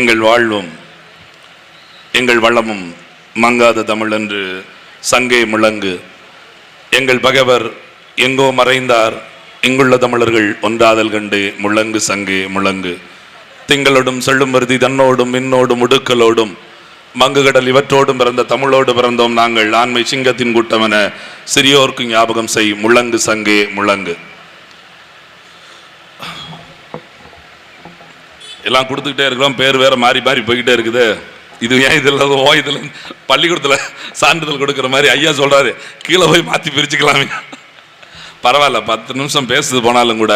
எங்கள் வாழ்வும் எங்கள் வளமும் மங்காத தமிழ் என்று சங்கே முழங்கு. எங்கள் பகைவர் எங்கோ மறைந்தார், இங்குள்ள தமிழர்கள் ஒன்றாதல் கண்டு முழங்கு சங்கே முழங்கு. திங்களோடும் செல்லுமருதி தன்னோடும் மின்னோடும் உடுக்கலோடும் மங்கு கடல் இவற்றோடும் பிறந்த தமிழோடு பிறந்தோம் நாங்கள். ஆண்மை சிங்கத்தின் கூட்டம் என சிறியோர்க்கு ஞாபகம் செய் முழங்கு சங்கே முழங்கு. எல்லாம் கொடுத்துக்கிட்டே இருக்கிறோம், பேர் வேற மாறி மாறி போய்கிட்டே இருக்குது. இது ஏன் இதில் பள்ளிக்கூடத்தில் சான்றிதழ் கொடுக்குற மாதிரி ஐயா சொல்றாரு, கீழே போய் மாற்றி பிரிச்சுக்கலாமே. பரவாயில்ல, 10 நிமிஷம் பேசுது போனாலும் கூட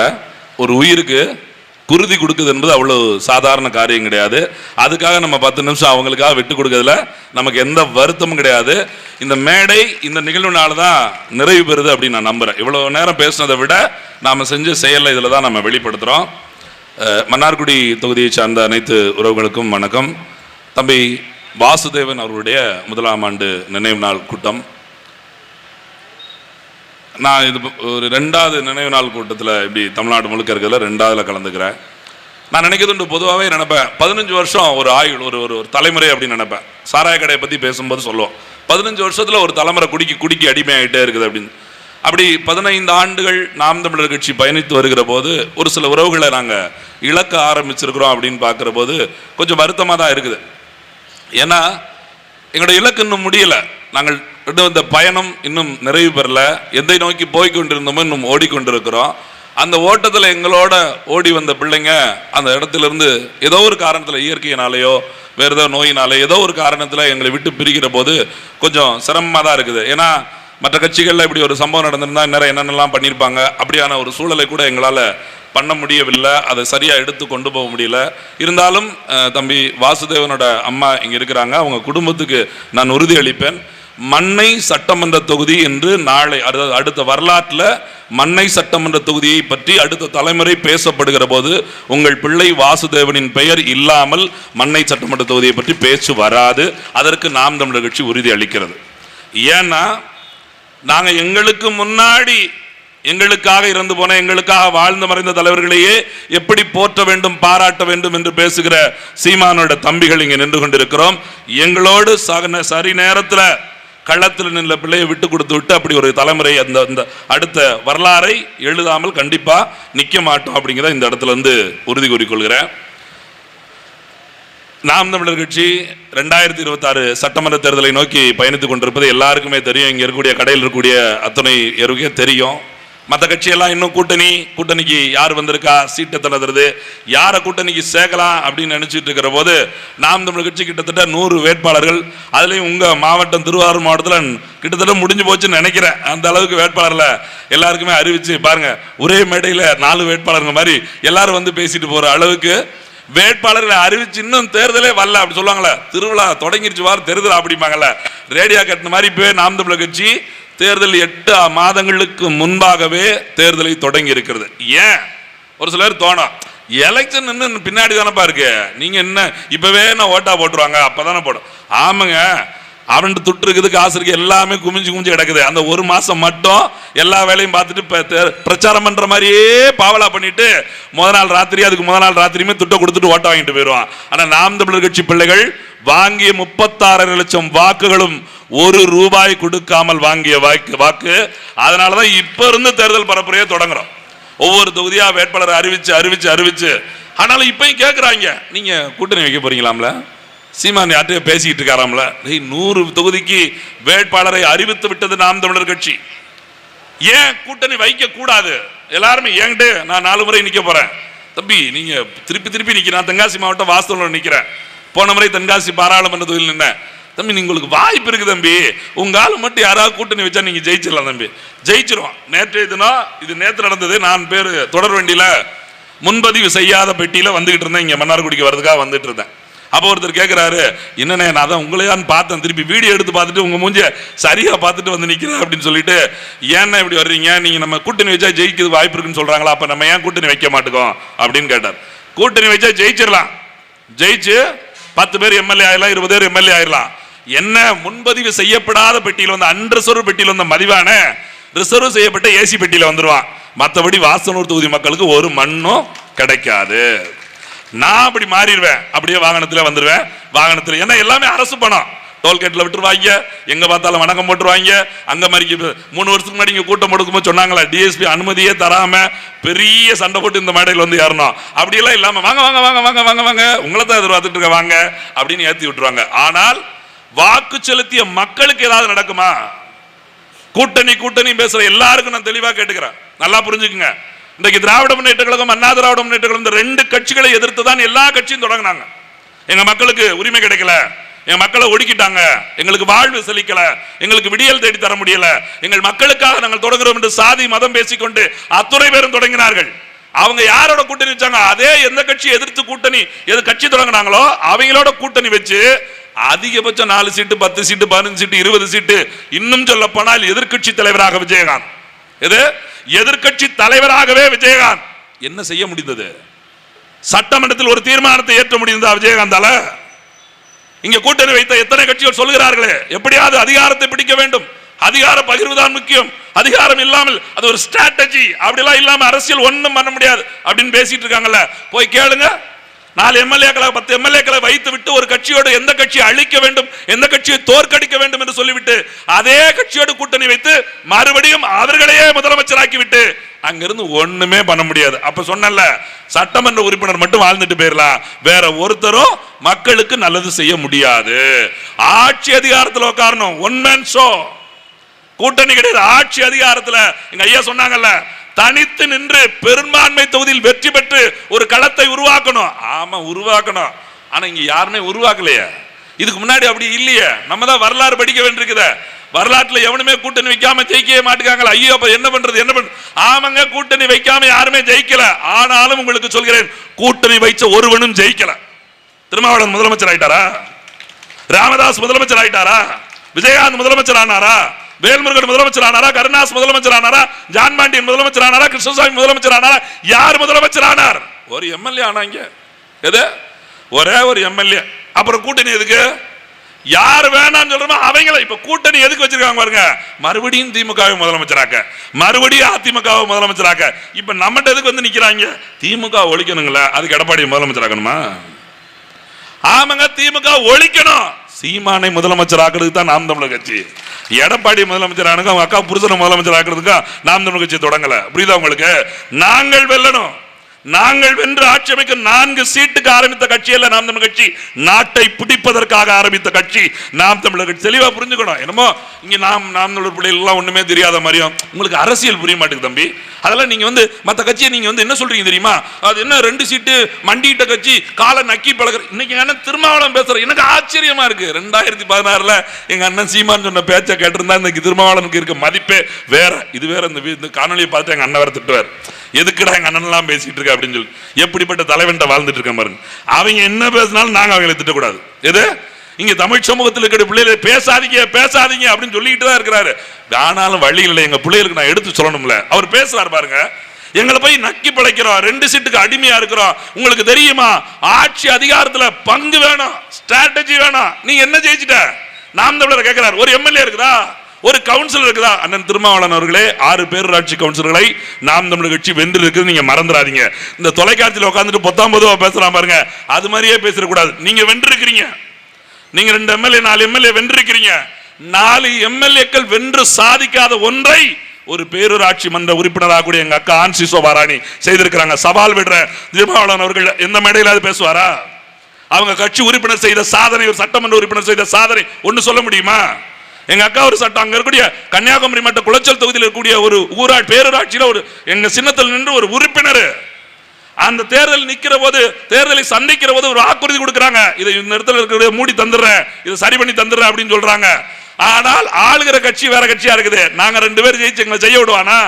ஒரு உயிருக்கு குருதி கொடுக்குது என்பது அவ்வளோ சாதாரண காரியம் கிடையாது. அதுக்காக நம்ம 10 நிமிஷம் அவங்களுக்காக விட்டு கொடுக்கறதுல நமக்கு எந்த வருத்தமும் கிடையாது. இந்த மேடை இந்த நிகழ்வுனால தான் நிறைவு பெறுது அப்படின்னு நான் நம்புகிறேன். இவ்வளோ நேரம் பேசுனதை விட நாம் செஞ்ச செயலை இதில் தான் நம்ம வெளிப்படுத்துகிறோம். மன்னார்குடி தொகுதியை சார்ந்த அனைத்து உறவுகளுக்கும் வணக்கம். தம்பி வாசுதேவன் அவர்களுடைய 1ஆம் ஆண்டு நினைவு நாள் கூட்டம். நான் இது ஒரு 2வது நினைவு நாள் கூட்டத்தில் இப்படி தமிழ்நாடு முழுக்க இருக்கிறதுல 2வதுல கலந்துக்கிறேன். நான் நினைக்கிறது பொதுவாகவே நினைப்பேன், 15 வருஷம் ஒரு ஆயுள், ஒரு ஒரு தலைமுறை அப்படின்னு நினைப்பேன். சாராய கடையை பற்றி பேசும்போது சொல்லுவோம், 15 வருஷத்தில் ஒரு தலைமுறை குடிக்கி அடிமையாகிட்டே இருக்குது அப்படின்னு. அப்படி 15 ஆண்டுகள் நாம் தமிழர் கட்சி பயணித்து வருகிற போது ஒரு சில உறவுகளை நாங்கள் இழக்க ஆரம்பிச்சிருக்கிறோம் அப்படின்னு பார்க்குற போது கொஞ்சம் வருத்தமாக தான் இருக்குது. ஏன்னா எங்களுடைய இலக்கு இன்னும் முடியலை, நாங்கள் இந்த பயணம் இன்னும் நிறைவு பெறல. எதை நோக்கி போய்கொண்டிருந்தோமோ இன்னும் ஓடிக்கொண்டிருக்கிறோம். அந்த ஓட்டத்தில் எங்களோட ஓடி வந்த பிள்ளைங்க அந்த இடத்துலேருந்து ஏதோ ஒரு காரணத்தில், இயற்கையினாலேயோ வேறு ஏதோ நோயினாலே ஏதோ ஒரு காரணத்தில் எங்களை விட்டு பிரிக்கிற போது கொஞ்சம் சிரமமாக தான் இருக்குது. ஏன்னா மற்ற கட்சிகளில் இப்படி ஒரு சம்பவம் நடந்திருந்தால் நிறைய என்னென்னலாம் பண்ணியிருப்பாங்க. அப்படியான ஒரு சூழலை கூட எங்களால் பண்ண முடியவில்லை, அதை சரியாக எடுத்து கொண்டு போக முடியல. இருந்தாலும் தம்பி வாசுதேவனோட அம்மா இங்கே இருக்கிறாங்க, அவங்க குடும்பத்துக்கு நான் உறுதி அளிப்பேன். மன்னை சட்டமன்ற தொகுதி என்று நாளை அடுத்த வரலாற்றில் மன்னை சட்டமன்ற தொகுதியை பற்றி அடுத்த தலைமுறை பேசப்படுகிற போது உங்கள் பிள்ளை வாசுதேவனின் பெயர் இல்லாமல் மன்னை சட்டமன்ற தொகுதியை பற்றி பேச்சு வராது. அதற்கு நாம் தமிழர் கட்சி உறுதி அளிக்கிறது. ஏன்னா நாங்கள் எங்களுக்கு முன்னாடி எங்களுக்காக இறந்து போன, எங்களுக்காக வாழ்ந்து மறைந்த தலைவர்களையே எப்படி போற்ற வேண்டும், பாராட்ட வேண்டும் என்று பேசுகிற சீமானோட தம்பிகள் இங்கே நின்று கொண்டிருக்கிறோம். எங்களோடு சரி நேரத்தில் களத்தில் நின்ற பிள்ளையை விட்டு கொடுத்து விட்டு அப்படி ஒரு தலைமுறை அந்த அடுத்த வரலாறை எழுதாமல் கண்டிப்பாக நிற்க மாட்டோம் அப்படிங்கிறத இந்த இடத்துல இருந்து உறுதி கூறிக்கொள்கிறேன். நாம் தமிழர் கட்சி 2026 சட்டமன்ற தேர்தலை நோக்கி பயணித்துக் கொண்டிருப்பது எல்லாருக்குமே தெரியும். இங்கே இருக்கக்கூடிய கடையில் இருக்கக்கூடிய அத்தனை எருக்கே தெரியும். மற்ற கட்சியெல்லாம் இன்னும் கூட்டணிக்கு யார் வந்திருக்கா, சீட்டை தளர்றது, யாரை கூட்டணிக்கு சேர்க்கலாம் அப்படின்னு நினைச்சிட்டு இருக்கிற போது நாம் தமிழர் கட்சி கிட்டத்தட்ட 100 வேட்பாளர்கள், அதுலேயும் உங்கள் மாவட்டம் திருவாரூர் மாவட்டத்தில் கிட்டத்தட்ட முடிஞ்சு போச்சுன்னு நினைக்கிறேன். அந்த அளவுக்கு வேட்பாளர்களை எல்லாருக்குமே அறிவிச்சு பாருங்க, ஒரே மேடையில் 4 வேட்பாளர்கள் மாதிரி எல்லாரும் வந்து பேசிட்டு போகிற அளவுக்கு வேட்பாளர்களை அறிவிச்சு இன்னும் தேர்தலே வரல. அப்படி சொல்லுவாங்களே, திருவிழா தொடங்கிருச்சு வார் தேர்தல் அப்படிம்பாங்கல்ல, ரேடியா கட்டின மாதிரி இப்போ நாம் தமிழர் கட்சி தேர்தல் 8 மாதங்களுக்கு முன்பாகவே தேர்தலை தொடங்கி இருக்கிறது. ஏன் ஒரு சிலர் தோணும், எலெக்ஷன் இன்னும் பின்னாடி தானப்பா இருக்கு, நீங்க என்ன இப்பவே நான் ஓட்டா போட்டுருவாங்க அப்பதானே போடும். ஆமாங்க, அவன் துட்டு இருக்குது, காசு இருக்கு, எல்லாமே குமிஞ்சு கிடக்குது. அந்த 1 மாசம் மட்டும் எல்லா வேலையும் பார்த்துட்டு பிரச்சாரம் பண்ற மாதிரியே பாவலா பண்ணிட்டு முதல் நாள் ராத்திரியுமே துட்டை கொடுத்துட்டு ஓட்ட வாங்கிட்டு போயிடுவான். ஆனா நாம் தமிழர் கட்சி பிள்ளைகள் வாங்கிய 36 லட்சம் வாக்குகளும் 1 ரூபாய் கொடுக்காமல் வாங்கிய வாக்கு. அதனாலதான் இப்ப இருந்து தேர்தல் பரப்புரையை தொடங்குறோம். ஒவ்வொரு தொகுதியா வேட்பாளரை அறிவிச்சு ஆனாலும் இப்பயும் கேட்கிறாங்க, நீங்க கூட்டணி வைக்க போறீங்களாம்ல, சீமான் யார்கிட்டயோ பேசிக்கிட்டு இருக்காராம்ல. 100 தொகுதிக்கு வேட்பாளரை அறிவித்து விட்டது நாம் தமிழர் கட்சி. ஏன் கூட்டணி வைக்க கூடாது? எல்லாருமே என்கிட்ட நான் 4 முறை நிக்க போறேன். தம்பி நீங்க திருப்பி நிக்கிறேன். நான் தென்காசி மாவட்டம் வாஸ்தவத்தில் நிக்கிறேன். போன முறை தென்காசி பாராளுமன்ற தொகுதியில் நின்னேன். தம்பி உங்களுக்கு வாய்ப்பு இருக்கு தம்பி, உங்க ஆளு மட்டும் யாராவது கூட்டணி வச்சா நீங்க ஜெயிச்சிடலாம் தம்பி, ஜெயிச்சிருவோம். நேற்றைய தினம் இது நேற்று நடந்தது. நான் பேர் தொடர் வண்டியில முன்பதிவு செய்யாத பெட்டியில வந்துகிட்டு இருந்தேன், இங்க மன்னார்குடிக்கு வரதுக்காக வந்துட்டு இருந்தேன். அப்போ ஒருத்தர் கேட்கிறாரு, என்னண்ணே நான் தான் உங்களையான்னு பார்த்தேன், திருப்பி வீடியோ எடுத்து பார்த்துட்டு உங்க மூஞ்சிய சரியா பார்த்துட்டு வந்து நிக்கிறேன் அப்படின்னு சொல்லிட்டு, ஏன்னா இப்படி வர்றீங்க, நீங்க நம்ம கூட்டணி வச்சா ஜெயிக்கிறது வாய்ப்பு இருக்குன்னு சொல்றாங்களா, அப்ப நம்ம ஏன் கூட்டணி வைக்க மாட்டோம் அப்படின்னு கேட்டார். கூட்டணி வச்சா ஜெயிச்சிடலாம், ஜெயிச்சு 10 பேர் எம்எல்ஏ ஆயிடலாம், 20 பேர் எம்எல்ஏ ஆயிடலாம். என்ன முன்பதிவு செய்யப்படாத பெட்டியில் வந்து அன்ரிசர்வ் பெட்டியில் வந்த மதிவான ரிசர்வ் செய்யப்பட்ட ஏசி பெட்டியில வந்துருவான். மற்றபடி வாசனூர் தொகுதி மக்களுக்கு ஒரு மண்ணும் கிடைக்காது. நான் அப்படி மாறிடுவேன், அப்படியே வாகனத்துல வந்துருவேன். வாகனத்துல ஏன்னா எல்லாமே அரசு பணம், டோல்கேட்ல விட்டுருவாங்க, எங்க பார்த்தாலும் வணக்கம் போட்டுருவாங்க. அங்க மாதிரி 3 வருஷத்துக்கு முன்னாடி இங்க கூட்டம் போடுக்கும்போது சொன்னாங்களா, டிஎஸ்பி அனுமதியே தராம பெரிய சண்டை போட்டு இந்த மேடையில் வந்து ஏறணும். அப்படி எல்லாம் இல்லாம வாங்க வாங்க வாங்க வாங்க வாங்க வாங்க உங்களை தான் எதிர்பார்த்துட்டு இருக்க வாங்க அப்படின்னு ஏற்றி விட்டுருவாங்க. ஆனால் வாக்கு செலுத்திய மக்களுக்கு ஏதாவது நடக்குமா? கூட்டணி பேசுற எல்லாருக்கும் நான் தெளிவா கேட்டுக்கிறேன், நல்லா புரிஞ்சுக்குங்க. இன்றைக்கு திராவிட முன்னேற்ற கழகம், அண்ணா திராவிட முன்னேற்ற கழகம், இந்த 2 கட்சிகளை எதிர்த்து தான் எல்லா கட்சியும் தொடங்கினாங்க. எங்க மக்களுக்கு உரிமை கிடைக்கல, எங்க மக்களை ஒடுக்கிட்டாங்க, எங்களுக்கு வாழ்வு செழிக்கல, எங்களுக்கு விடியல் தேடி தர முடியல, எங்கள் மக்களுக்காக நாங்கள் தொடங்குறோம் என்று சாதி மதம் பேசிக்கொண்டு அத்துறை பேரும் தொடங்கினார்கள். அவங்க யாரோட கூட்டணி வச்சாங்க? அதே எந்த கட்சி எதிர்த்து கூட்டணி எது கட்சி தொடங்கினாங்களோ அவங்களோட கூட்டணி வச்சு அதிகபட்சம் 4 சீட்டு 10 சீட்டு 15 சீட்டு 20 சீட்டு, இன்னும் சொல்ல போனால் எதிர்கட்சி தலைவராக விஜயகாந்த், எதிர்கட்சி தலைவராகவே விஜயகாந்த் என்ன செய்ய முடிந்தது? சட்டமன்றத்தில் ஒரு தீர்மானத்தை ஏற்ற முடிந்ததா விஜயகாந்தால? இங்க கூட்டணி வைத்த எத்தனை கட்சிகள் சொல்கிறார்களே, எப்படியாவது அதிகாரத்தை பிடிக்க வேண்டும், அதிகார பகிர்வுதான் முக்கியம், அதிகாரம் இல்லாமல் அது ஒரு ஸ்ட்ராட்டஜி, அப்படிலாம் இல்லாம அரசியல் ஒண்ணும் பண்ண முடியாது அப்படின்னு பேசிட்டு இருக்காங்கல்ல. போய் கேளுங்க. 4 எம்எல்ஏக்களை 10 எம்எல்ஏக்களை வைத்து விட்டு ஒரு கட்சியோடு எந்த கட்சியை அழிக்க வேண்டும், எந்த கட்சியை தோற்கடிக்க வேண்டும் என்று சொல்லிவிட்டு அதே கட்சியோடு கூட்டணி வைத்து மறுபடியும் அவர்களையே முதலமைச்சராக்கி விட்டு அங்கிருந்து ஒண்ணுமே பண்ண முடியாது. அப்ப சொன்னல, சட்டமன்ற உறுப்பினர் மட்டும் வாழ்ந்துட்டு போயிடலாம், வேற ஒருத்தரும் மக்களுக்கு நல்லது செய்ய முடியாது. ஆட்சி அதிகாரத்தில் உட்காரணும், ஒன் மேன் ஷோ, கூட்டணி கிடையாது. ஆட்சி அதிகாரத்தில் எங்க ஐயா சொன்னாங்கல்ல, தனித்து நின்று பெரும்பான்மை தொகுதியில் வெற்றி பெற்று ஒரு களத்தை உருவாக்கணும். ஆமா உருவாக்கணும், ஆனா இங்க யாருமே உருவாக்கலையே. இதுக்கு முன்னாடி அப்படி இல்லையே, நம்ம தான் வரலாறு படிக்க வேண்டியிருக்குது. வரலாற்றுல எவனுமே கூட்டணி வைக்காம ஜெயிக்கவே மாட்டேங்காங்களா? ஐயோ அப்ப என்ன பண்றது? ஆமாங்க, கூட்டணி வைக்காம யாருமே ஜெயிக்கல. ஆனாலும் உங்களுக்கு சொல்கிறேன், கூட்டணி வைச்ச ஒருவனும் ஜெயிக்கல. திருமாவளவன் முதலமைச்சர் ஆயிட்டாரா? ராமதாஸ் முதலமைச்சர் ஆயிட்டாரா? விஜயகாந்த் முதலமைச்சர் ஆனாரா? வேல்முருகன் முதலமைச்சர் ஆனாரா? கருணாஸ் முதலமைச்சர் ஆனாரா? ஜான் பாண்டியன் முதலமைச்சர் ஆனாரா? கிருஷ்ணசாமி முதலமைச்சர் ஆனாரா? யார் முதலமைச்சர் ஆனார்? ஒரு எம்எல்ஏ ஆனாங்க. எது? ஒரே ஒரு எம்எல்ஏ. அப்புறம் கூட்டணி எதுக்கு? யார் வேணாம்னு சொல்றோமோ அவங்கள இப்ப கூட்டணி எதுக்கு வச்சிருக்காங்க பாருங்க. மறுபடியும் திமுகவை முதலமைச்சராக்க, மறுபடியும் அதிமுகவை முதலமைச்சராக்க. இப்ப நம்மகிட்ட எதுக்கு வந்து நிக்கிறாங்க? திமுக ஒழிக்கணுங்களா? அதுக்கு எடப்பாடி முதலமைச்சராக்கணுமா? ஆமாங்க, திமுக ஒழிக்கணும். சீமானை முதலமைச்சர் ஆக்குறதுக்கு தான் நாம் தமிழர் கட்சி. எடப்பாடி முதலமைச்சர் ஆனுங்க, அவங்க அக்கா புருஷனை முதலமைச்சர் ஆக்குறதுக்கு நாம் தமிழர் கட்சி தொடங்கல. புரியுதா உங்களுக்கு? நாங்கள் வெல்லணும், நாங்கள் வென்று ஆட்சி அமைக்க 4 சீட்டுக்கு ஆரம்பித்த கட்சி அல்ல நாம் தமிழர் கட்சி, நாட்டை பிடிப்பதற்காக ஆரம்பித்த கட்சி நாம் தமிழர் கட்சி. தெளிவா புரிஞ்சுக்கணும். என்னமோ இங்க நாம் தமிழர் பிள்ளைகள் எல்லாம் ஒண்ணுமே தெரியாத மாதிரியும் உங்களுக்கு அரசியல் புரிய மாட்டேங்குது தம்பி. அதெல்லாம் நீங்க வந்து மற்ற கட்சியை நீங்க வந்து என்ன சொல்றீங்க தெரியுமா? அது என்ன 2 சீட்டு மண்டிட்ட கட்சி, காலை நக்கி பழகிற. இன்னைக்கு அண்ணன் திருமாவளவன் பேசுற எனக்கு ஆச்சரியமா இருக்கு. 2016 எங்க அண்ணன் சீமான் சொன்ன பேச்சை கேட்டிருந்தா இன்னைக்கு திருமாவளவனுக்கு இருக்க மதிப்பே வேற. இது வேற. இந்த காணொலியை பார்த்து எங்க அண்ணன் வேற திட்டுவார், எதுக்குடா எங்க அண்ணன் எல்லாம் பேசிட்டு இருக்க அப்படின்னு சொல்லி. எப்படிப்பட்ட தலைவன்ட்ட வாழ்ந்துட்டு இருக்க பாருங்க. அவங்க என்ன பேசினாலும் நாங்க அவங்களை திட்டக்கூடாது. எது? இங்க தமிழ் சமூகத்தில் இருக்கிற பிள்ளைகளை பேசாதீங்க பேசாதீங்க அப்படின்னு சொல்லிட்டு தான் இருக்கிறாரு. ஆனாலும் வழி இல்லை, எங்க பிள்ளைகளுக்கு நான் எடுத்து சொல்லணும்ல. அவர் பேசுறாரு பாருங்க, எங்களை போய் நக்கி பழைக்கிறோம், 2 சீட்டுக்கு அடிமையா இருக்கிறோம். உங்களுக்கு தெரியுமா, ஆட்சி அதிகாரத்துல பங்கு வேணும், ஸ்ட்ராட்டஜி வேணும். நீ என்ன ஜெயிச்சிட்ட? நாம் தமிழர் கேட்கிறார். ஒரு எம்எல்ஏ இருக்குதா? ஒரு கவுன்சிலர் இருக்குதா? அண்ணன் திருமாவளவன் அவர்களே, 6 பேரூராட்சி கவுன்சிலர்களை நாம் தமிழர் கட்சி வென்று இருக்குது, நீங்க மறந்துடாதீங்க. இந்த தொலைக்காட்சியில் உட்காந்துட்டு 19 பேசலாம் பாருங்க, அது மாதிரியே பேசக்கூடாது. நீங்க வென்று இருக்கிறீங்க, நீங்க 2 எம்எல்ஏ 4 எம்எல்ஏ வென்றிருக்கிறீங்க. 4 எம்எல்ஏக்கள் வென்று சாதிக்காத ஒன்றை ஒரு பேரூராட்சி மன்ற உறுப்பினராக கூடிய எங்க அக்கா ஆன்சி சோபாராணி செய்திருக்கிறாங்க. சவால் விடுற திருமாவளவன் அவர்கள் எந்த மேடையில பேசுவாரா? அவங்க கட்சி உறுப்பினர் செய்த சாதனை, ஒரு சட்டமன்ற உறுப்பினர் செய்த சாதனை ஒன்னு சொல்ல முடியுமா? எங்க அக்கா ஒரு சட்டம் அங்க இருக்கக்கூடிய கன்னியாகுமரி மட்ட குளச்சல் தொகுதியில் இருக்கக்கூடிய ஒரு பேரூராட்சியில ஒரு எங்க சின்னத்தில் நின்று ஒரு உறுப்பினர் அந்த தேர்தல் நிக்கிற போது, தேர்தலை சந்திக்கிற போது ஒரு வாக்குறுதி கொடுக்கறாங்க, இதை இந்த இடத்துல இருக்கிற மூடி தந்துடுறேன், இதை சரி பண்ணி தந்துடுறேன் அப்படின்னு சொல்றாங்க. ஆனால் ஆளுகிற கட்சி வேற கட்சியா இருக்குது. நாங்க 2 பேர் ஜெயிச்சு எங்களை செய்ய விடுவானா?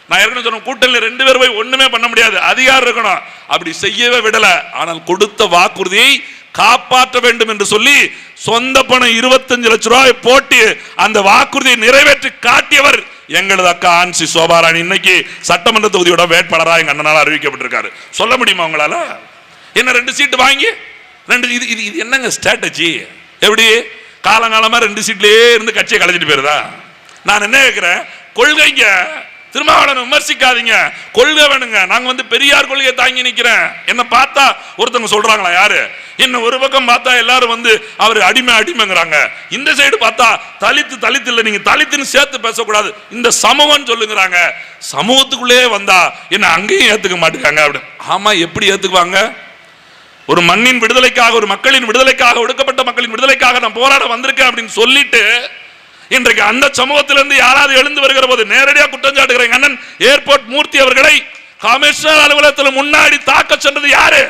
நான் ஏற்கனவே சொன்ன கூட்டணியில 2 பேர் போய் ஒண்ணுமே பண்ண முடியாது, அதிகாரம் இருக்கணும். அப்படி செய்யவே விடல. ஆனால் கொடுத்த வாக்குறுதியை காப்பாற்ற வேண்டும் என்று சொல்லி சொந்த பணம் 25 லட்சம் ரூபாய் போட்டு அந்த வாக்குறுதியை நிறைவேற்றி காட்டியவர் எங்களது அக்கா ஆன்சி சோபாராணி. இன்னைக்கு சட்டமன்ற தொகுதியோட வேட்பாளராக எங்க அண்ணனால அறிவிக்கப்பட்டிருக்காரு. சொல்ல முடியுமா உங்களால? என்ன 2 சீட்டு வாங்கி 2 இது என்னங்க ஸ்ட்ராட்டஜி? எப்படி காலங்காலமா 2 சீட்லயே இருந்து கட்சியை கலைச்சிட்டு போயிருதா? நான் என்ன கேட்கிறேன், கொள்கைங்க திருமாவளவன் விமர்சிக்காதீங்க, கொள்கை வேணுங்க. நாங்க வந்து பெரியார் கொள்கையை தாங்கி நிக்கிறேன். என்ன பார்த்தா ஒருத்தவங்க சொல்றாங்களா, யாரு என்ன ஒரு பக்கம் பார்த்தா எல்லாரும் வந்து அவர் அடிமைங்கிறாங்க, இந்த சைடு பார்த்தா தலித்து இல்ல, நீங்க தலித்துன்னு சேர்த்து பேசக்கூடாது, இந்த சமூகம் சொல்லுங்கிறாங்க. சமூகத்துக்குள்ளே வந்தா என்ன அங்கேயும் ஏத்துக்க மாட்டேங்காங்க அப்படின்னு. ஆமா, எப்படி ஏத்துக்குவாங்க? ஒரு மண்ணின் விடுதலைக்காக, ஒரு மக்களின் விடுதலைக்காக, ஒடுக்கப்பட்ட மக்களின் விடுதலைக்காக நான் போராட வந்திருக்கேன் அப்படின்னு சொல்லிட்டு இன்றைக்கு அந்த சமூகத்திலிருந்து யாராவது எழுந்து வருகிற போது நேரடியாக குற்றம் சாட்டுகிற அண்ணன் ஏர்போர்ட் மூர்த்தி அவர்களை கமிஷனர் அலுவலகத்தில் முன்னாடி தாக்க சென்றது யாரு?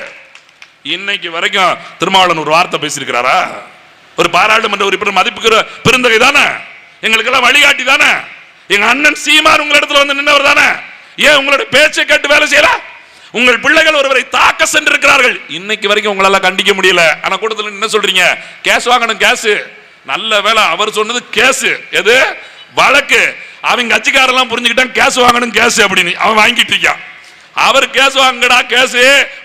இன்னைக்கு வரைக்கும் திருமாவளவன் ஒரு வார்த்தை பேசியிருக்கிறாரா? ஒரு பாராளுமன்ற உறுப்பினர் மதிப்புக்கிற பெருந்தகை தானே, எங்களுக்கெல்லாம் வழிகாட்டி தானே, எங்க அண்ணன் சீமான் உங்களிடத்துல வந்து நின்றவர் தானே, ஏன் உங்களுடைய பேச்சை கேட்டு வேலை செய்யல? உங்கள் பிள்ளைகள் ஒருவரை தாக்க சென்றிருக்கிறார்கள், இன்னைக்கு வரைக்கும் உங்களால கண்டிக்க முடியல. ஆனா கூட்டத்தில் என்ன சொல்றீங்க? கேஸ் வாங்கணும், கேஸ். நல்ல வேலை அவர் சொன்னது கேஸ், எது வழக்கு. அவங்க கட்சிக்காரெல்லாம் புரிஞ்சுக்கிட்டான் கேஸ் வாங்கணும் கேஸ் அப்படின்னு, அவன் வாங்கிட்டு இருக்கான். அவர் கேஸ் வாங்கடா கேஸ்,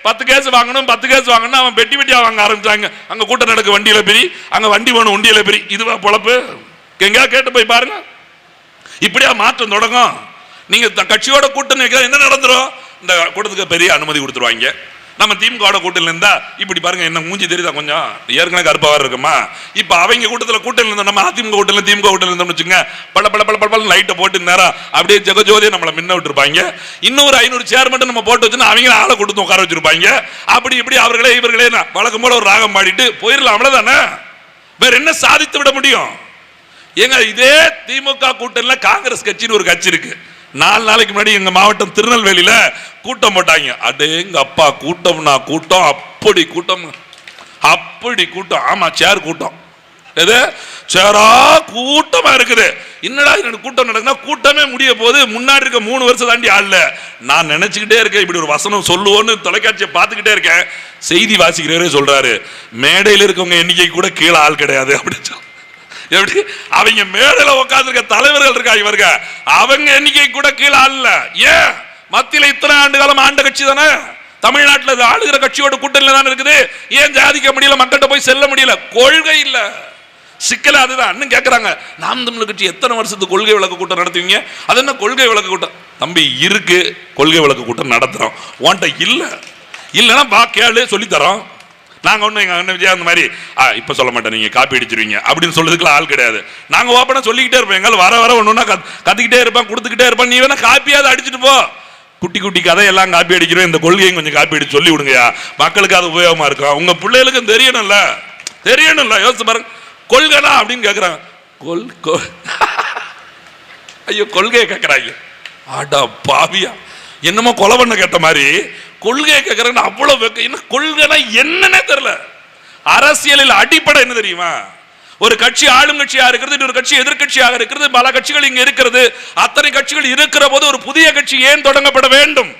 10 கேஸ் வாங்கணும் 10 கேஸ் வாங்கணும், அவன் பெட்டி பெட்டியா வாங்க ஆரம்பிச்சாங்க. அங்க கூட்டம் நடக்கு வண்டியில பிரி, அங்க வண்டி வேணும் உண்டியில பிரி, இதுவா பொழப்பு? எங்க கேட்டு போய் பாருங்க, இப்படியா மாற்றம் தொடங்கும்? நீங்க கட்சியோட கூட்டணி வைக்க என்ன நடந்துரும்? இந்த கூட்டத்துக்கு பெரிய அனுமதி கொடுத்துருவாங்க. நம்ம திமுக கூட்டத்தில் இருந்தா இப்படி பாருங்க, என்ன மூஞ்சி தெரியுதா கொஞ்சம், ஏற்கனவே கருப்பாக இருக்குமா? இப்ப அவங்க கூட்டத்தில் கூட்டத்தில் இருந்தோம், நம்ம அதிமுக கூட்டத்தில் திமுக கூட்டத்தில் இருந்தோம்னு வச்சுங்க, பல லைட்டை போட்டு நேரம் அப்படியே ஜெகஜோதியை நம்மளை முன்ன விட்டுருப்பாங்க. இன்னொரு 500 சேர் மட்டும் நம்ம போட்டு வச்சுன்னா அவங்க ஆளை கொடுத்து உட்கார வச்சிருப்பாங்க. அப்படி இப்படி அவர்களே இவர்களே வழக்கம் போல ஒரு ராகம் பாடிட்டு போயிடலாம், அவ்வளவுதானே. வேற என்ன சாதித்து விட முடியும்? ஏங்க, இதே திமுக கூட்டணியில் காங்கிரஸ் கட்சின்னு ஒரு கட்சி இருக்கு. 4 நாளைக்கு முன்னாடி எங்க மாவட்டம் திருநெல்வேலியில கூட்டம் போட்டாங்க. அடேங்க அப்பா, கூட்டம்னா கூட்டம், அப்படி கூட்டம், அப்படி கூட்டம். ஆமா, சேர் கூட்டம், எது சேரா கூட்டமா இருக்குது. என்னடா கூட்டம் நடக்குன்னா, கூட்டமே முடிய போது முன்னாடி இருக்க 3 வருஷம் தாண்டி ஆள்ல. நான் நினைச்சுக்கிட்டே இருக்கேன், இப்படி ஒரு வசனம் சொல்லுவோன்னு தொலைக்காட்சியை பார்த்துக்கிட்டே இருக்கேன். செய்தி வாசிக்கிறவரே சொல்றாரு, மேடையில் இருக்கவங்க எண்ணிக்கை கூட கீழே ஆள் கிடையாது அப்படின்னு சொல்லி. எப்படி அவங்க மேடையில உட்கார்ந்திருக்க தலைவர்கள் இருக்கா இவங்க, அவங்க எண்ணிக்கை கூட கீழே ஆளல. ஏன்? மத்தியில இத்தனை ஆண்டு காலம் ஆண்ட கட்சி தானே, தமிழ்நாட்டில் ஆளுகிற கட்சியோட கூட்டணியில தானே இருக்குது. ஏன் ஜாதிக்க முடியல, மக்கள்கிட்ட போய் செல்ல முடியல? கொள்கை இல்ல, சிக்கல. அதுதான் இன்னும் கேட்கறாங்க, நாம் தமிழர் கட்சி எத்தனை வருஷத்துக்கு கொள்கை விளக்க கூட்டம் நடத்துவீங்க? அது என்ன கொள்கை விளக்க கூட்டம்? தம்பி இருக்கு, கொள்கை விளக்க கூட்டம் நடத்துறோம். உன்ட்ட இல்லைன்னா பா கேளு, சொல்லித்தரோம். நாங்க ஒண்ணு எங்க அண்ணன் விஜயா அந்த மாதிரி இப்ப சொல்ல மாட்டேன், நீங்க காப்பி அடிச்சிருவீங்க அப்படின்னு சொல்றதுக்குலாம் ஆள் கிடையாது. நாங்க ஓப்பனா சொல்லிக்கிட்டே இருப்போம், எங்களை வர ஒண்ணுன்னா கத்துக்கிட்டே இருப்பான், கொடுத்துக்கிட்டே இருப்பான். நீ வேணா காப்பியாவது அடிச்சுட்டு போ, குட்டி குட்டி கதையெல்லாம் காப்பி அடிக்கிறோம், இந்த கொள்கையும் கொஞ்சம் காப்பி அடிச்சு சொல்லி விடுங்கயா, மக்களுக்கு அது உபயோகமா இருக்கும், உங்க பிள்ளைகளுக்கும் தெரியணும்ல. யோசிச்சு பாருங்க, கொள்கைனா அப்படின்னு கேக்குறாங்க. ஐயோ, கொள்கையை கேட்கறாங்க. ஆடா பாவியா, என்னமோ கொலை பண்ண கேட்ட மாதிரி கொள்கையை கேட்கறேன்னு அவ்வளவு. கொள்கைனா என்னன்னே தெரியல. அரசியலில் அடிப்படை என்ன தெரியுமா? ஒரு கட்சி ஆளும் கட்சியாக இருக்கிறது, ஒரு கட்சி எதிர்கட்சியாக இருக்கிறது, பல கட்சிகள் இங்க இருக்கிறது. அத்தனை கட்சிகள் இருக்கிற போது ஒரு புதிய கட்சி ஏன் தொடங்கப்பட வேண்டும்?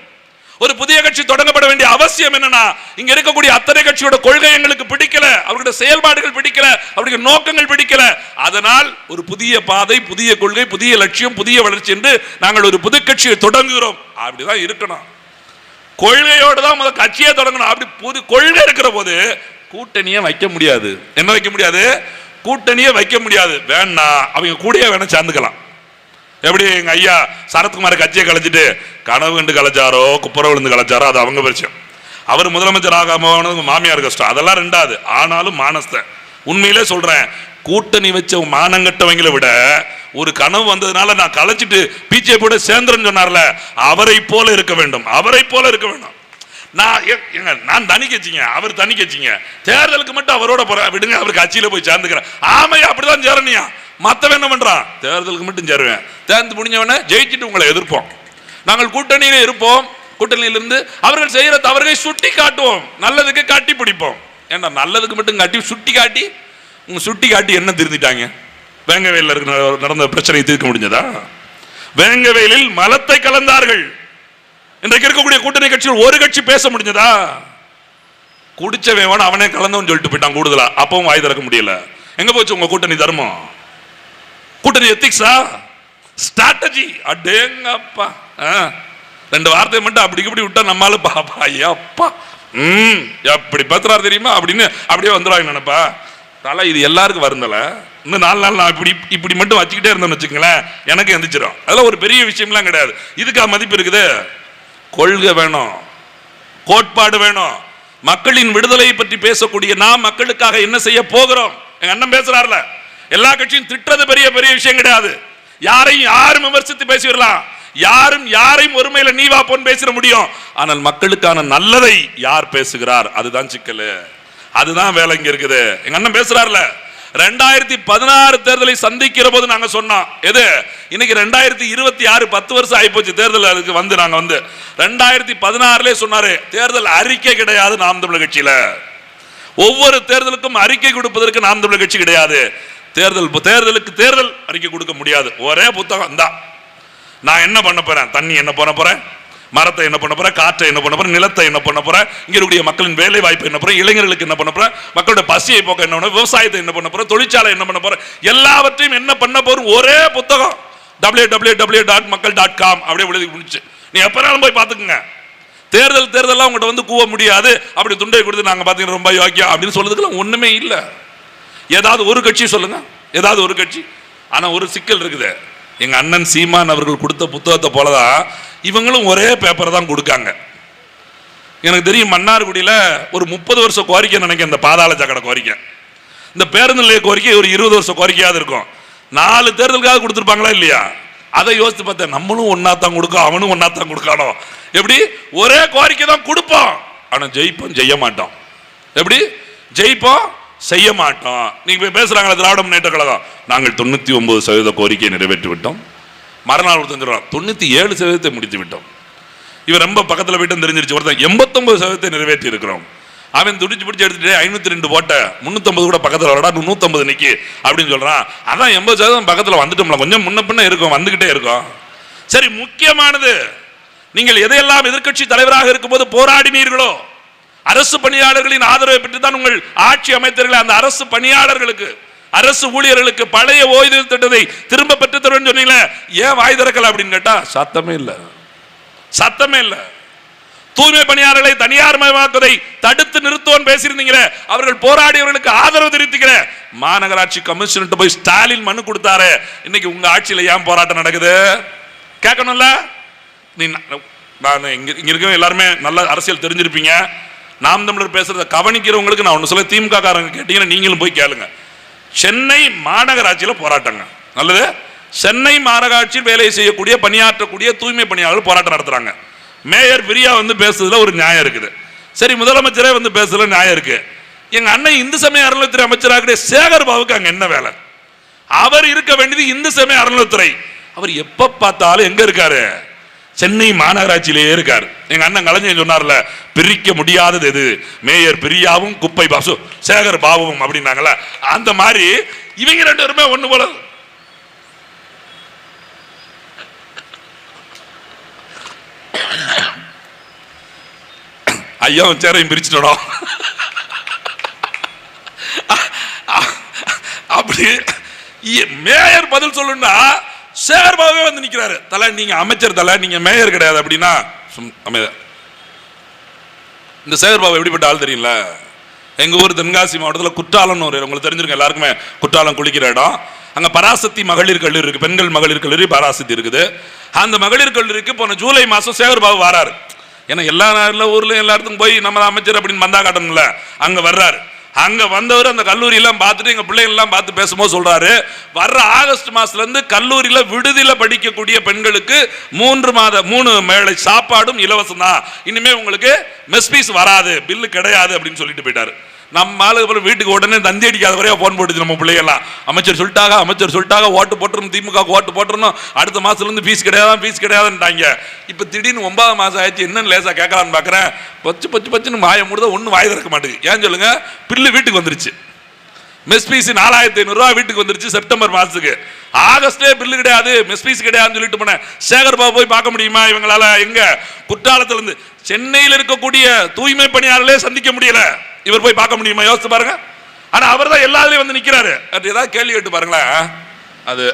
ஒரு புதிய கட்சி தொடங்கப்பட வேண்டிய அவசியம் என்னன்னா, இங்க இருக்கக்கூடிய அத்தனை கட்சியோட கொள்கை எங்களுக்கு பிடிக்கல, அவருடைய செயல்பாடுகள் பிடிக்கல, அவருடைய நோக்கங்கள் பிடிக்கல. அதனால் ஒரு புதிய பாதை, புதிய கொள்கை, புதிய லட்சியம், புதிய வளர்ச்சி என்று நாங்கள் ஒரு புது கட்சியை தொடங்குகிறோம். அப்படிதான் இருக்கணும். கொள்கையோடு தான் முதல் கட்சியே தொடங்கணும். அப்படி புது கொள்கை இருக்கிற போது கூட்டணியே வைக்க முடியாது. என்ன வைக்க முடியாது? கூட்டணியே வைக்க முடியாது. வேணா அவங்க கூடயே வேணா சேர்ந்துக்கலாம். எப்படி எங்க ஐயா சரத்குமார் கட்சியை கலைச்சிட்டு கனவு கண்டு கலைச்சாரோ குப்புற விழுந்து கலைச்சாரோ, அது அவங்க பரிச்சயம். அவர் முதலமைச்சர் ஆகாம மாமியார் கஷ்டம், அதெல்லாம் ரெண்டாவது. ஆனாலும் மானஸ்த உண்மையிலே சொல்றேன், கூட்டணி வச்ச மானங்கட்டவங்களை விட ஒரு கனவு வந்ததுனால நான் கலைச்சிட்டு பிஜேபியோட சேர்ந்துன்னு சொன்னார்ல, அவரை போல இருக்க வேண்டும், அவரை போல இருக்க வேண்டும். நான் தனி கட்சிங்க, அவர் தனி கட்சிங்க, தேர்தலுக்கு மட்டும் அவரோட போற விடுங்க, அவர் கட்சியில போய் சேர்ந்துக்கிறேன். ஆமையா அப்படிதான் சேரணியா, மத்தவன் என்ன பண்றான்? தேர்தலுக்கு மட்டும் சேருவேன், தேர்ந்து முடிஞ்சவன ஜெயிச்சுட்டு உங்களை எதிர்ப்போம், நாங்கள் கூட்டணியில இருப்போம், கூட்டணியிலிருந்து அவர்கள் செய்யற தவறுகளை சுட்டி காட்டுவோம், நல்லதுக்கு காட்டி பிடிப்போம். ஏன்னா நல்லதுக்கு மட்டும் காட்டி சுட்டி காட்டி என்ன திருந்திட்டாங்க? வேங்கவேலில் நடந்த பிரச்சனையை தீர்க்க முடிஞ்சதா? வேங்கவேலில் மலத்தை கலந்தார்கள். இன்றைக்கு இருக்கக்கூடிய கூட்டணி கட்சிகள் ஒரு கட்சி பேச முடிஞ்சதா? குடிச்சவன் அவனே கலந்தவன் சொல்லிட்டு போயிட்டான் கூடுதலா, அப்பவும் வாய் திறக்க முடியல. எங்க போச்சு உங்க கூட்டணி தர்மம்? கூட்டணி எத்திக்ஸா? ஸ்ட்ராட்டஜி? அடேங்கப்பா, 2 வார்த்தை மட்டும் அப்படி இப்படி விட்டா நம்மால பாப்பா ஐயாப்பா எப்படி பத்திரார் தெரியுமா அப்படின்னு அப்படியே வந்துடுவாங்க நினைப்பா தலை. இது எல்லாருக்கும் வருந்தல. இன்னும் 4 நாள் நான் இப்படி மட்டும் வச்சுக்கிட்டே இருந்தேன்னு வச்சுக்கங்களேன், எனக்கு எந்திரிச்சிடும். அதெல்லாம் ஒரு பெரிய விஷயம்லாம் கிடையாது. இதுக்கா மதிப்பு இருக்குது? கொள்கை வேணும், கோட்பாடு வேணும். மக்களின் விடுதலை பற்றி பேசக்கூடிய நாம் மக்களுக்காக என்ன செய்ய போகிறோம்? எங்க அண்ணன் பேசுறாருல, எல்லா கட்சியும் திட்டுறது பெரிய பெரிய விஷயம் கிடையாது. யாரும் விமர்சித்து பேசிடலாம், யாரையும் ஒருமையில நீ வா போன்னு பேசிட முடியும். ஆனால் மக்களுக்கான நல்லதை யார் பேசுகிறார், அதுதான் சிக்கல், அதுதான் வேலை இங்க இருக்குது. எங்க அண்ணன் பேசுறாருல, 2016 தேர்தலை சந்திக்கிற போது நாங்க சொன்னோம், எது இன்னைக்கு 2026 10 வருஷம் ஆயிப்போச்சு தேர்தல். அதுக்கு வந்து நாங்க 2016 சொன்னாரு, தேர்தல் அறிக்கை கிடையாது நாம் தமிழர் கட்சியில. ஒவ்வொரு தேர்தலுக்கும் அறிக்கை கொடுப்பதற்கு நாம் தமிழர் கட்சி கிடையாது. தேர்தலுக்கு தேர்தல் அறிக்கை கொடுக்க முடியாது. ஒரே புத்தகம் தான். நான் என்ன பண்ண போறேன், தண்ணி என்ன பண்ண போறேன், மரத்தை என்ன பண்ண போறேன், காற்றை என்ன பண்ண போறேன், நிலத்தை என்ன பண்ண போறேன், இங்க இருக்கக்கூடிய மக்களின் வேலை வாய்ப்பு என்ன போறேன், இளைஞர்களுக்கு என்ன பண்ண போறேன், மக்களோட பசியை போக்க என்ன பண்ண, விவசாயத்தை என்ன பண்ண போறேன், தொழிற்சாலை என்ன பண்ண போறேன், எல்லாவற்றையும் என்ன பண்ண போறோம் ஒரே புத்தகம். www.makkal.com அப்படியே எழுதி முடிச்சு நீ எப்பனாலும் போய் பாத்துக்கங்க. தேர்தல் உங்கள்கிட்ட வந்து கூவ முடியாது, அப்படி துண்டை கொடுத்து நாங்க பாத்தீங்கன்னா ரொம்ப யோக்கியம் அப்படின்னு சொல்றதுக்குலாம் ஒண்ணுமே இல்ல. ஏதாவது ஒரு கட்சி சொல்லுங்க, ஏதாவது ஒரு கட்சி. ஆனா ஒரு சிக்கல் இருக்குது. எங்க அண்ணன் சீமான் அவர்கள் கொடுத்த புத்தகத்தை போலதான் இவங்களும் ஒரே பேப்பரை தான் கொடுக்காங்க. எனக்கு தெரியும், மன்னார்குடியில் ஒரு 30 வருஷம் கோரிக்கை நினைக்கிறேன், இந்த பாதாள சக்கர கோரிக்கை, இந்த பேருந்து நிலைய கோரிக்கை ஒரு 20 வருஷம் கோரிக்கையாவது இருக்கும். 4 தேர்தலுக்காக கொடுத்துருப்பாங்களா இல்லையா? அதை யோசித்து பார்த்தேன், நம்மளும் ஒன்னாத்தான் கொடுக்கோம், அவனும் ஒன்னாத்தான் கொடுக்கணும். எப்படி ஒரே கோரிக்கை தான் கொடுப்போம், ஆனா ஜெயிப்போம் செய்ய மாட்டோம். எப்படி ஜெயிப்போம் செய்ய மாட்டோம். நீங்க பேசுறாங்களா திராவிட முன்னேற்ற கழகம், நாங்கள் 99% கோரிக்கையை நிறைவேற்றி விட்டோம். மறுநாள் ஒருத்தன் 97% முடித்து விட்டோம். இவர் ரொம்ப பக்கத்தில் போயிட்டு தெரிஞ்சிருச்சு, ஒருத்தன் 89% நிறைவேற்றி இருக்கிறோம். அவன் துடிச்சு பிடிச்சி எடுத்துட்டு 502 போட்ட 350 கூட பக்கத்தில் வரடா, 150 நிக்கி அப்படின்னு சொல்றான். அதான் 80% பக்கத்தில் வந்துட்டோம்ல, கொஞ்சம் முன்ன பின்ன இருக்கும், வந்துகிட்டே இருக்கும். சரி, முக்கியமானது, நீங்கள் எதையெல்லாம் எதிர்க்கட்சி தலைவராக இருக்கும்போது போராடினீர்களோ, அரசு பணியாளர்களின் ஆதரவை பெற்று தான் உங்கள் ஆட்சி அமைத்தீர்கள். அந்த அரசு பணியாளர்களுக்கு, அரசு ஊழியர்களுக்கு பழைய ஓய்வு திட்டத்தை திரும்ப பெற்று தருவேன்னு சொன்னீங்களே, ஏன் வாய் திறக்கல அப்படின்னு கேட்டா சத்தமே இல்ல, சத்தமே இல்ல. தூய்மை பணியாளர்களை தனியார் மயமாக்குவதை தடுத்து நிறுத்துவோம் பேசியிருந்தீங்களே, அவர்கள் போராடியவர்களுக்கு ஆதரவு தெரிவித்துக்கிற மாநகராட்சி கமிஷனர் போய் ஸ்டாலின் மனு கொடுத்தாரு. இன்னைக்கு உங்க ஆட்சியில ஏன் போராட்டம் நடக்குது கேட்கணும்ல. நான் இங்க இருக்கவங்க எல்லாருமே நல்ல அரசியல் தெரிஞ்சிருப்பீங்க. நாம் தமிழர் பேசுறத கவனிக்கிறவங்களுக்கு நான் ஒன்று சொல்ல, திமுக காரங்க கேட்டீங்கன்னா நீங்களும் போய் கேளுங்க. சென்னை மாநகராட்சியில் போராட்டங்க, நல்லது. சென்னை மாநகராட்சியில் வேலை செய்யக்கூடிய பணியாற்றக்கூடிய தூய்மை பணியாளர்கள் போராட்டம் நடத்துறாங்க. மேயர் பிரியா வந்து பேசுறதுல ஒரு நியாயம் இருக்குது. சரி, முதலமைச்சரே வந்து பேசுறதுல நியாயம் இருக்கு. எங்க அண்ணன் இந்து சமய அறநிலையத்துறை அமைச்சராக சேகர் பாபுக்கு அங்க என்ன வேலை? அவர் இருக்க வேண்டியது இந்து சமய அறநிலையத்துறை. அவர் எப்ப பார்த்தாலும் எங்க இருக்காரு? சென்னை மாநகராட்சியிலேயே இருக்காரு. எங்க அண்ணன் கலைஞர் சொன்னார்ல, பிரிக்க முடியாதது எது? மேயர் பிரியாவும் குப்பை பாசு சேகர் பாபுவும் அப்படின்னாங்களா, அந்த மாதிரி இவங்க 2 பேருமே ஒண்ணு போல. ஐயா சேரையும் பிரிச்சுட்டோம். அப்படி மேயர் பதில் சொல்லுன்னா சேகர் பாபுவே வந்து நிக்கிறாரு. தலை நீங்க அமைச்சர், தலை நீங்க மேயர் கிடையாது அப்படின்னா இந்த சேகர் பாபு எப்படிப்பட்ட ஆள் தெரியல. எங்க ஊர் தென்காசி மாவட்டத்தில் குற்றாலம் ஒரு, உங்களுக்கு தெரிஞ்சிருக்க எல்லாருக்குமே, குற்றாலம் குளிக்கிற இடம். அங்க பராசக்தி மகளிர் கல்லூரி இருக்கு, பெண்கள் மகளிர் கல்லூரி பராசக்தி இருக்குது. அந்த மகளிர் கல்லூரிக்கு போன ஜூலை மாசம் சேகர் பாபு வராரு. ஏன்னா எல்லா ஊர்லயும் எல்லா இடத்துக்கும் போய் நம்ம அமைச்சர் அப்படின்னு வந்தா காட்டணும்ல, அங்க வர்றாரு. அங்க வந்தவர் அந்த கல்லூரி எல்லாம் பார்த்துட்டு எங்க பிள்ளைகள் எல்லாம் பார்த்து பேசும்போது சொல்றாரு, வர்ற ஆகஸ்ட் மாசத்துல இருந்து கல்லூரியில விடுதியில படிக்கக்கூடிய பெண்களுக்கு 3 மேளை சாப்பாடும் இலவசம் தான், இனிமே உங்களுக்கு மெஸ் பீஸ் வராது, பில்லு கிடையாது அப்படின்னு சொல்லிட்டு போயிட்டாரு. நம்ம ஆளு வீட்டுக்கு உடனே தந்தி அடிக்காத வரையா போன் போட்டுச்சு நம்ம பிள்ளைகள்லாம். அமைச்சர் சொல்லிட்டாங்க ஓட்டு போட்டுரும், திமுக ஓட்டு போட்டுருணும், அடுத்த மாசத்துல இருந்து ஃபீஸ் கிடையாதுன்ட்டாங்க. இப்ப திடீர்னு 9 மாசம் ஆயிடுச்சு, என்னன்னு லேசா கேட்கலான்னு பாக்குறேன், பச்சுன்னு வாய முடித ஒன்னும் வாய் திறக்க மாட்டேங்குது. ஏன் சொல்லுங்க, பில்லு வீட்டுக்கு வந்துருச்சு. மெஸ் பீஸ் 4500 ரூபாய் வீட்டுக்கு வந்துருச்சு செப்டம்பர் மாசத்துக்கு. ஆகஸ்டே பில்லு கிடையாது, மெஸ் பீஸ் கிடையாதுன்னு சொல்லிட்டு போனேன். சேகர் பாபு போய் பார்க்க முடியுமா இவங்களால? எங்க குற்றாலத்துல இருந்து சென்னையில் இருக்கக்கூடிய தூய்மை பணியாளர்களே சந்திக்க முடியல, இவர் போய் பார்க்க முடியுமா? யோசிச்சு பாருங்க. ஆனா அவர் தான் எல்லாத்துலயும் வந்து நிக்கிறாரு. ஏதாவது கேள்வி கேட்டு பாருங்களேன்,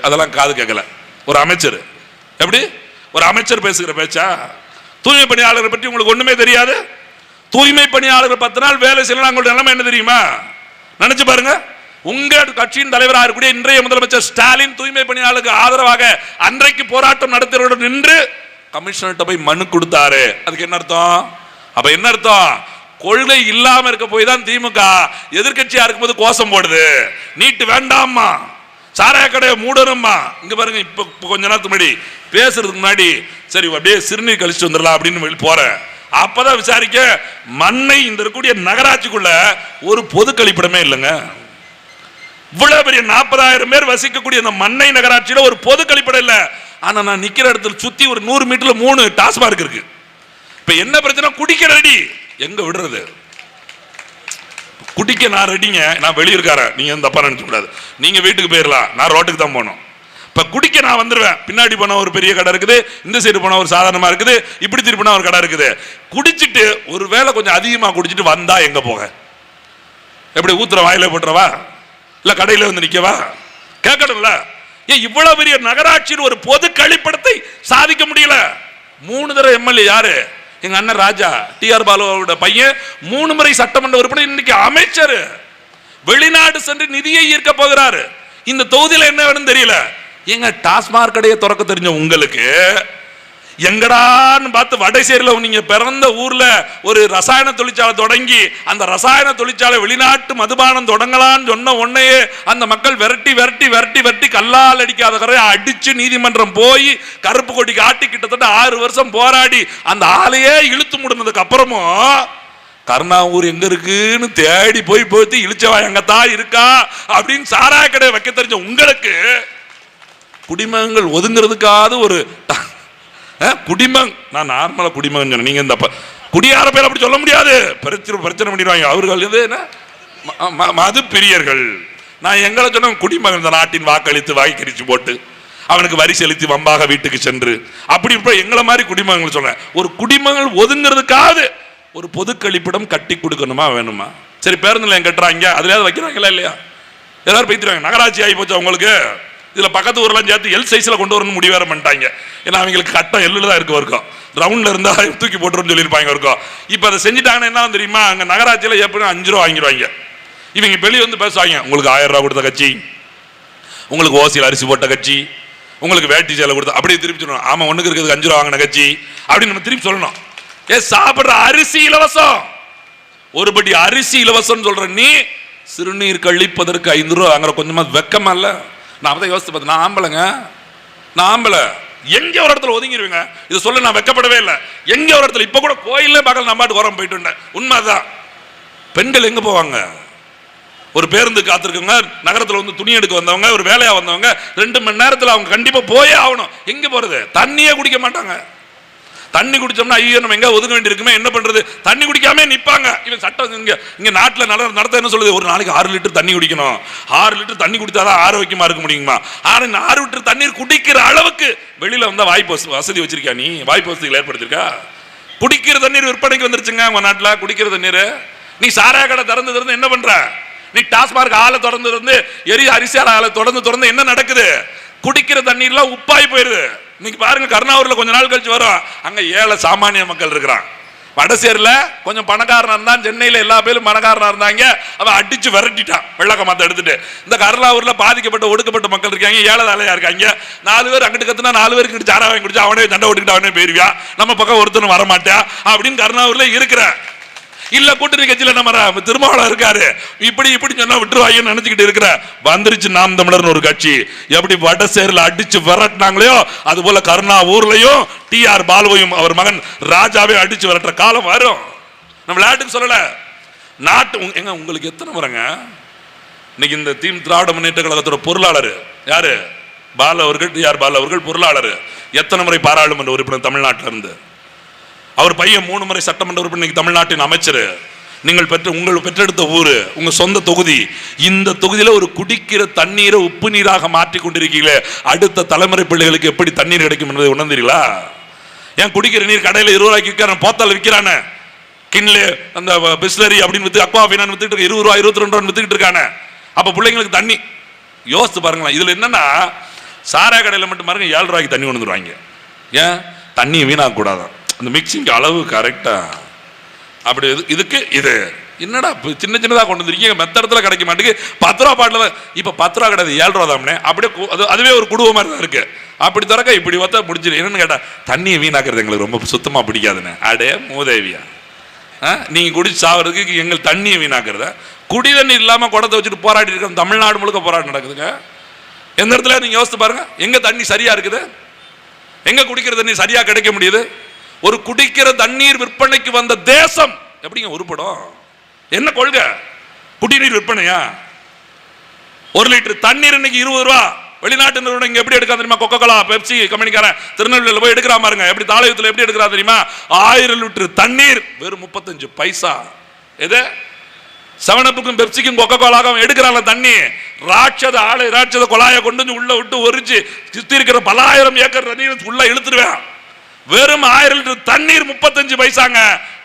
அதெல்லாம் காது கேட்கல. ஒரு அமைச்சர் எப்படி ஒரு அமைச்சர் பேசுகிற பேச்சா? தூய்மை பணியாளர்கள் பற்றி உங்களுக்கு ஒண்ணுமே தெரியாது. தூய்மை பணியாளர்கள் 10 நாள் வேலை செய்யலாம், உங்களுடைய நிலைமை என்ன தெரியுமா? நினைச்சு பாருங்க. உங்க கட்சியின் தலைவராக இருக்கக்கூடிய இன்றைய முதலமைச்சர் ஸ்டாலின் தூய்மை பணியாளருக்கு ஆதரவாக அன்றைக்கு போராட்டம் நடத்தியவர்கள் நின்று கமிஷனர்கிட்ட போய் மனு கொடுத்தாரு. அதுக்கு என்ன அர்த்தம்? அப்ப என்ன அர்த்தம்? கொள்கை இல்லாம இருக்க போய் தான் திமுக எதிர்கட்சியா இருக்கும்போது கோஷம் போடுது, நீட்டு வேண்டாமா, சாராய கடையை மூடணுமா. இங்க பாருங்க, இப்ப கொஞ்ச நேரத்துக்கு முன்னாடி பேசுறதுக்கு முன்னாடி சரி அப்படியே சிறுநீர் கழிச்சுட்டு வந்துடலாம் அப்படின்னு போறேன். அப்பதான் விசாரிக்க மண்ணை இந்த இருக்கக்கூடிய நகராட்சிக்குள்ள ஒரு பொது கழிப்பிடமே இல்லைங்க. இவ்வளவு பெரிய 40,000 பேர் வசிக்கக்கூடிய இந்த மண்ணை நகராட்சியில ஒரு பொது கழிப்பிடம் இல்ல. ஆனா நான் நிக்கிற இடத்துல சுத்தி ஒரு 100 மீட்டர்ல 3 டாஸ்மார்க் இருக்கு. இப்ப என்ன பிரச்சனை? குடிக்க ரெடி, எங்க விடுறது? குடிக்க நான் ரெடிங்க, நான் வெளியிருக்காரன், நீங்க தப்பா நினைச்சு கூடாது. நீங்க வீட்டுக்கு போயிடலாம், நான் ரோட்டுக்கு தான் போகணும். இப்ப குடிக்க நான் வந்துருவேன். பின்னாடி போன ஒரு பெரிய கடை இருக்குது, இந்த சைடு போன ஒரு சாதாரணமா இருக்குது, இப்படி திருப்பி போன ஒரு கடை இருக்குது. குடிச்சிட்டு ஒரு வேளை கொஞ்சம் அதிகமா குடிச்சிட்டு வந்தா எங்க போக? எப்படி ஊத்துற வாயில போட்டுறவா, இல்ல கடையில வந்து நிக்கவா? கேட்கணும்ல. ஏன் இவ்வளவு பெரிய நகராட்சியில் ஒரு பொது கழிப்பிடத்தை சாதிக்க முடியல? 3 தடவை எம்எல்ஏ யாரு? எங்க அண்ணன் ராஜா, டிஆர் பாலுவோட பையன், 3 முறை சட்டமன்ற உறுப்பினர், இன்னைக்கு அமைச்சர். வெளிநாடு சென்று நிதியை ஈர்க்க போகிறாரு. இந்த தொகுதியில் என்ன வேணும் தெரியல. எங்க டாஸ்மார்க் கடையை திறக்க தெரிஞ்ச உங்களுக்கு எங்கடான்னு பார்த்து வடசேரியில் நீங்க பிறந்த ஊர்ல ஒரு ரசாயன தொழிற்சாலை தொடங்கி அந்த ரசாயன தொழிற்சாலை வெளிநாட்டு மதுபானம் தொடங்கலான்னு சொன்ன உடனே அந்த மக்கள் விரட்டி விரட்டி விரட்டி விரட்டி கல்லால் அடிக்காத கரையை அடிச்சு நீதிமன்றம் போய் கருப்பு கொடி காட்டி கிட்டத்தட்ட 6 வருஷம் போராடி அந்த ஆலையே இழுத்து முடினதுக்கு அப்புறமும் கருணாவூர் எங்க இருக்குன்னு தேடி போய் போய் இழிச்சவா எங்கத்தான் இருக்கா அப்படின்னு சாராய கடை வைக்க தெரிஞ்ச உங்களுக்கு குடிமகங்கள் ஒதுங்கிறதுக்காவது ஒரு குடிமகன், நான் நார்மலா குடிமகன் சொன்னேன், நீங்க இந்த குடியார பேர் அப்படி சொல்ல முடியாது, பிரச்சனை பண்ணிடுவாங்க. அவர்கள் இது என்ன மது பிரியர்கள். நான் எங்களை சொன்ன குடிமகன், இந்த நாட்டின் வாக்களித்து வாய்க்கரிச்சு போட்டு அவனுக்கு வரி செலுத்தி வம்பாக வீட்டுக்கு சென்று அப்படி எங்களை மாதிரி குடிமகன் சொல்றேன். ஒரு குடிமகன் ஒதுங்கிறதுக்காவது ஒரு பொது கழிப்பிடம் கட்டி கொடுக்கணுமா வேணுமா? சரி, பேருந்து நிலையம் கட்டுறாங்க, அதுலயாவது வைக்கிறாங்களா இல்லையா? எல்லாரும் பேசிடுவாங்க நகராட்சி ஆகி போச்சு அவங்களுக்கு. இதுல பக்கத்து ஊர்லாம் சேர்த்து எல் சைஸ்ல கொண்டு வரணும் முடிவு வேற பண்ணிட்டாங்க. ஏன்னா அவங்களுக்கு கட்டம் எல்லுல தான் இருக்கும், ரவுண்ட்ல இருந்தா தூக்கி போட்டுருன்னு சொல்லியிருப்பாங்க இருக்கும். இப்ப அதை செஞ்சுட்டாங்கன்னா என்ன தெரியுமா? அங்க நகராட்சியில எப்படியும் 5 ரூபா வாங்கிடுவாங்க. இவங்க வெளியே வந்து பேசுவாங்க, உங்களுக்கு 1000 ரூபா கொடுத்த கட்சி, உங்களுக்கு ஓசியில் அரிசி போட்ட கட்சி, உங்களுக்கு வேட்டி சேலை கொடுத்த, அப்படியே திருப்பி சொல்லணும். ஆமா, ஒண்ணுக்கு இருக்கிறதுக்கு 5 ரூபா வாங்கின கட்சி அப்படின்னு நம்ம திருப்பி சொல்லணும். சாப்பிடுற அரிசி இலவசம், ஒரு படி அரிசி இலவசம் சொல்ற நீ சிறுநீர் கழிப்பதற்கு 5 ரூபா வாங்குற கொஞ்சமா வெக்கமா இல்ல? நான் அப்பதான் யோசித்து பார்த்தேன், நான் ஆம்பளைங்க, நான் ஆம்பளை, எங்க ஒரு இடத்துல ஒதுங்கிடுவீங்க? இது சொல்ல நான் வெக்கப்படவே இல்லை. எங்க ஒரு இடத்துல இப்ப கூட கோயிலே பகல் நம்ம பாட்டு உரம் போயிட்டு இருந்தேன். உண்மைதான். பெண்கள் எங்க போவாங்க? ஒரு பேருந்து காத்திருக்கவங்க, நகரத்தில் வந்து துணி எடுக்க வந்தவங்க, ஒரு வேலையா வந்தவங்க, 2 மணி நேரத்தில் அவங்க கண்டிப்பா போயே ஆகணும். எங்க போறது? தண்ணியே குடிக்க மாட்டாங்க. தண்ணி குடிச்சோம்னா ஐயோ நம்ம எங்க ஒதுங்க வேண்டியிருக்குமே, என்ன பண்றது? தண்ணி குடிக்காம நிப்பாங்க. இவன் சட்டம் இங்க நாட்டில் நடத்த என்ன சொல்லுது? ஒரு நாளைக்கு 6 லிட்டர் தண்ணி குடிக்கணும். 6 லிட்டர் தண்ணி குடித்தாதான் ஆரோக்கியமா இருக்க முடியுமா? 6 லிட்டர் தண்ணீர் குடிக்கிற அளவுக்கு வெளியில வந்தா வாய்ப்பு வசதி வச்சிருக்கா? நீ வாய்ப்பு வசதிகள் ஏற்படுத்திருக்கா? குடிக்கிற தண்ணீர் விற்பனைக்கு வந்துருச்சுங்க உங்க நாட்டில். குடிக்கிற தண்ணீர் நீ சாராய கடை திறந்து என்ன பண்ற? நீ டாஸ்மார்க் ஆலை திறந்து எரி அரிசியால ஆலை திறந்து என்ன நடக்குது? குடிக்கிற தண்ணீர்லாம் உப்பாய் போயிருது. இன்னைக்கு பாருங்க, கருணாவூர்ல கொஞ்ச நாள் கழிச்சு வரும், அங்க ஏழை சாமானிய மக்கள் இருக்கிறான். வடசேரில கொஞ்சம் பணக்காரனா இருந்தான், சென்னையில எல்லா பேரும் பணக்காரனா இருந்தாங்க, அவன் அடிச்சு விரட்டிட்டான் வெள்ளக்க மாத்த எடுத்துட்டு. இந்த கருணாவூர்ல பாதிக்கப்பட்ட ஒடுக்கப்பட்ட மக்கள் இருக்காங்க, ஏழை தலையா இருக்காங்க. 4 பேர் அங்கிட்டு கத்துனா 4 பேருக்கு சாரா வாங்கி குடிச்சு அவனே சண்டை ஓட்டுக்கிட்டு அவனே போயிருவியா, நம்ம பக்கம் ஒருத்தனும் வரமாட்டா அப்படின்னு கருணாவூர்ல இருக்கிற இல்ல கூட்டணி கட்சியில நம்ம திருமாவளவன் இருக்காரு, இப்படி சொன்னா விட்டுருவாங்கன்னு நினைச்சுக்கிட்டு இருக்கிற. வந்துருச்சு நாம் தமிழர்னு ஒரு கட்சி. எப்படி வடசேரில் அடிச்சு விரட்டினாங்களோ அது போல கருணாவூர்லயும் டிஆர் பாலுவையும் அவர் மகன் ராஜாவே அடிச்சு விரட்டுற காலம் வரும். நம்ம விளையாட்டுக்கு சொல்லல. நாட்டு எங்க உங்களுக்கு எத்தனை முறைங்க இன்னைக்கு இந்த திராவிட முன்னேற்ற கழகத்தோட பொருளாளர் யாரு? பாலு அவர்கள், டிஆர் பாலு அவர்கள் பொருளாளர். எத்தனை முறை பாராளுமன்ற உறுப்பினர் தமிழ்நாட்டில் இருந்து. அவர் பையன் 3 முறை சட்டமன்ற உறுப்பினர், தமிழ்நாட்டின் அமைச்சர். நீங்கள் உங்கள் பெற்றெடுத்த ஊரு, உங்க சொந்த தொகுதி. இந்த தொகுதியில ஒரு குடிக்கிற தண்ணீரை உப்பு நீராக மாற்றி கொண்டிருக்கீங்களே, அடுத்த தலைமுறை பிள்ளைகளுக்கு எப்படி தண்ணீர் கிடைக்கும் என்பதை உணர்ந்தீர்களா? ஏன் குடிக்கிற நீர் கடையில் 20 ரூபாய்க்கு விற்கிறான், போத்தால் விற்கிறான, கிண்லே அந்த பிஸ்லரி அப்படின்னு வித்து, அக்வா பீனான் வித்துட்டு 20 ரூபாய் 22 ரூபாய் வித்துக்கிட்டு இருக்கான. அப்ப பிள்ளைங்களுக்கு தண்ணி யோசித்து பாருங்களேன். இதுல என்னன்னா சாராய கடையில் மட்டும் பாருங்க 7 ரூபாய்க்கு தண்ணி கொண்டு வந்துருவாங்க. ஏன்? தண்ணியை வீணாக்க கூடாதான், அந்த மிக்சிங் அளவு கரெக்டா. அப்படி இதுக்கு இது என்னடா சின்ன சின்னதாக கொண்டு வந்துருக்கீங்க, மெத்த இடத்துல கிடைக்க மாட்டேங்குது, 10 ரூபா பாட்டில் இப்போ 10 ரூபா கிடையாது 7 ரூபா தானே, அப்படியே அதுவே ஒரு குடும்பம் மாதிரி தான் இருக்கு. அப்படி திறக்க இப்படி ஒத்த முடிச்சிரு. என்னன்னு கேட்டா தண்ணியை வீணாக்குறது எங்களுக்கு ரொம்ப சுத்தமா பிடிக்காதுன்னு. அடே மூதேவியா, நீங்க குடிச்சு சாவறதுக்கு எங்கள் தண்ணியை வீணாக்குறத, குடி தண்ணி இல்லாம குடத்தை வச்சுட்டு போராடி இருக்க தமிழ்நாடு முழுக்க போராட்டம் நடக்குதுங்க. எந்த இடத்துல நீங்க யோசித்து பாருங்க, எங்க தண்ணி சரியா இருக்குது, எங்க குடிக்கிற தண்ணி சரியா கிடைக்க முடியுது? ஒரு குடிக்கிற தண்ணீர் விற்பனைக்கு வந்த தேசம் எப்படிங்க உருப்படும்? என்ன கொள்கை? குடிநீர் விற்பனையா? 1 லிட்டர் தண்ணீர் இன்னைக்கு 20 ரூபா. வெளிநாட்டு நிறுவனம் இங்க எப்படி எடுக்கா தெரியுமா? கொக்கோ கோலா, பெப்சி கம்பெனிக்காரன் திருநெல்வேலியில் போய் எடுக்கிறா பாருங்க, எப்படி தாளையத்தில் எப்படி எடுக்கிறா தெரியுமா? 1000 லிட்டர் தண்ணீர் வெறும் 35 பைசா. எது 7-அப்புக்கும் பெப்சிக்கும் கொக்கோ கோலாவும் எடுக்கிறாங்க தண்ணி. ராட்சத கொலாயை கொண்டு உள்ள விட்டு ஒரிச்சு சுத்தி இருக்கிற பலாயிரம் ஏக்கர் தண்ணீர் உள்ள இழுத்துருவேன். வெறும் 1000 லிட்டர் தண்ணீர் 35 பைசாங்க.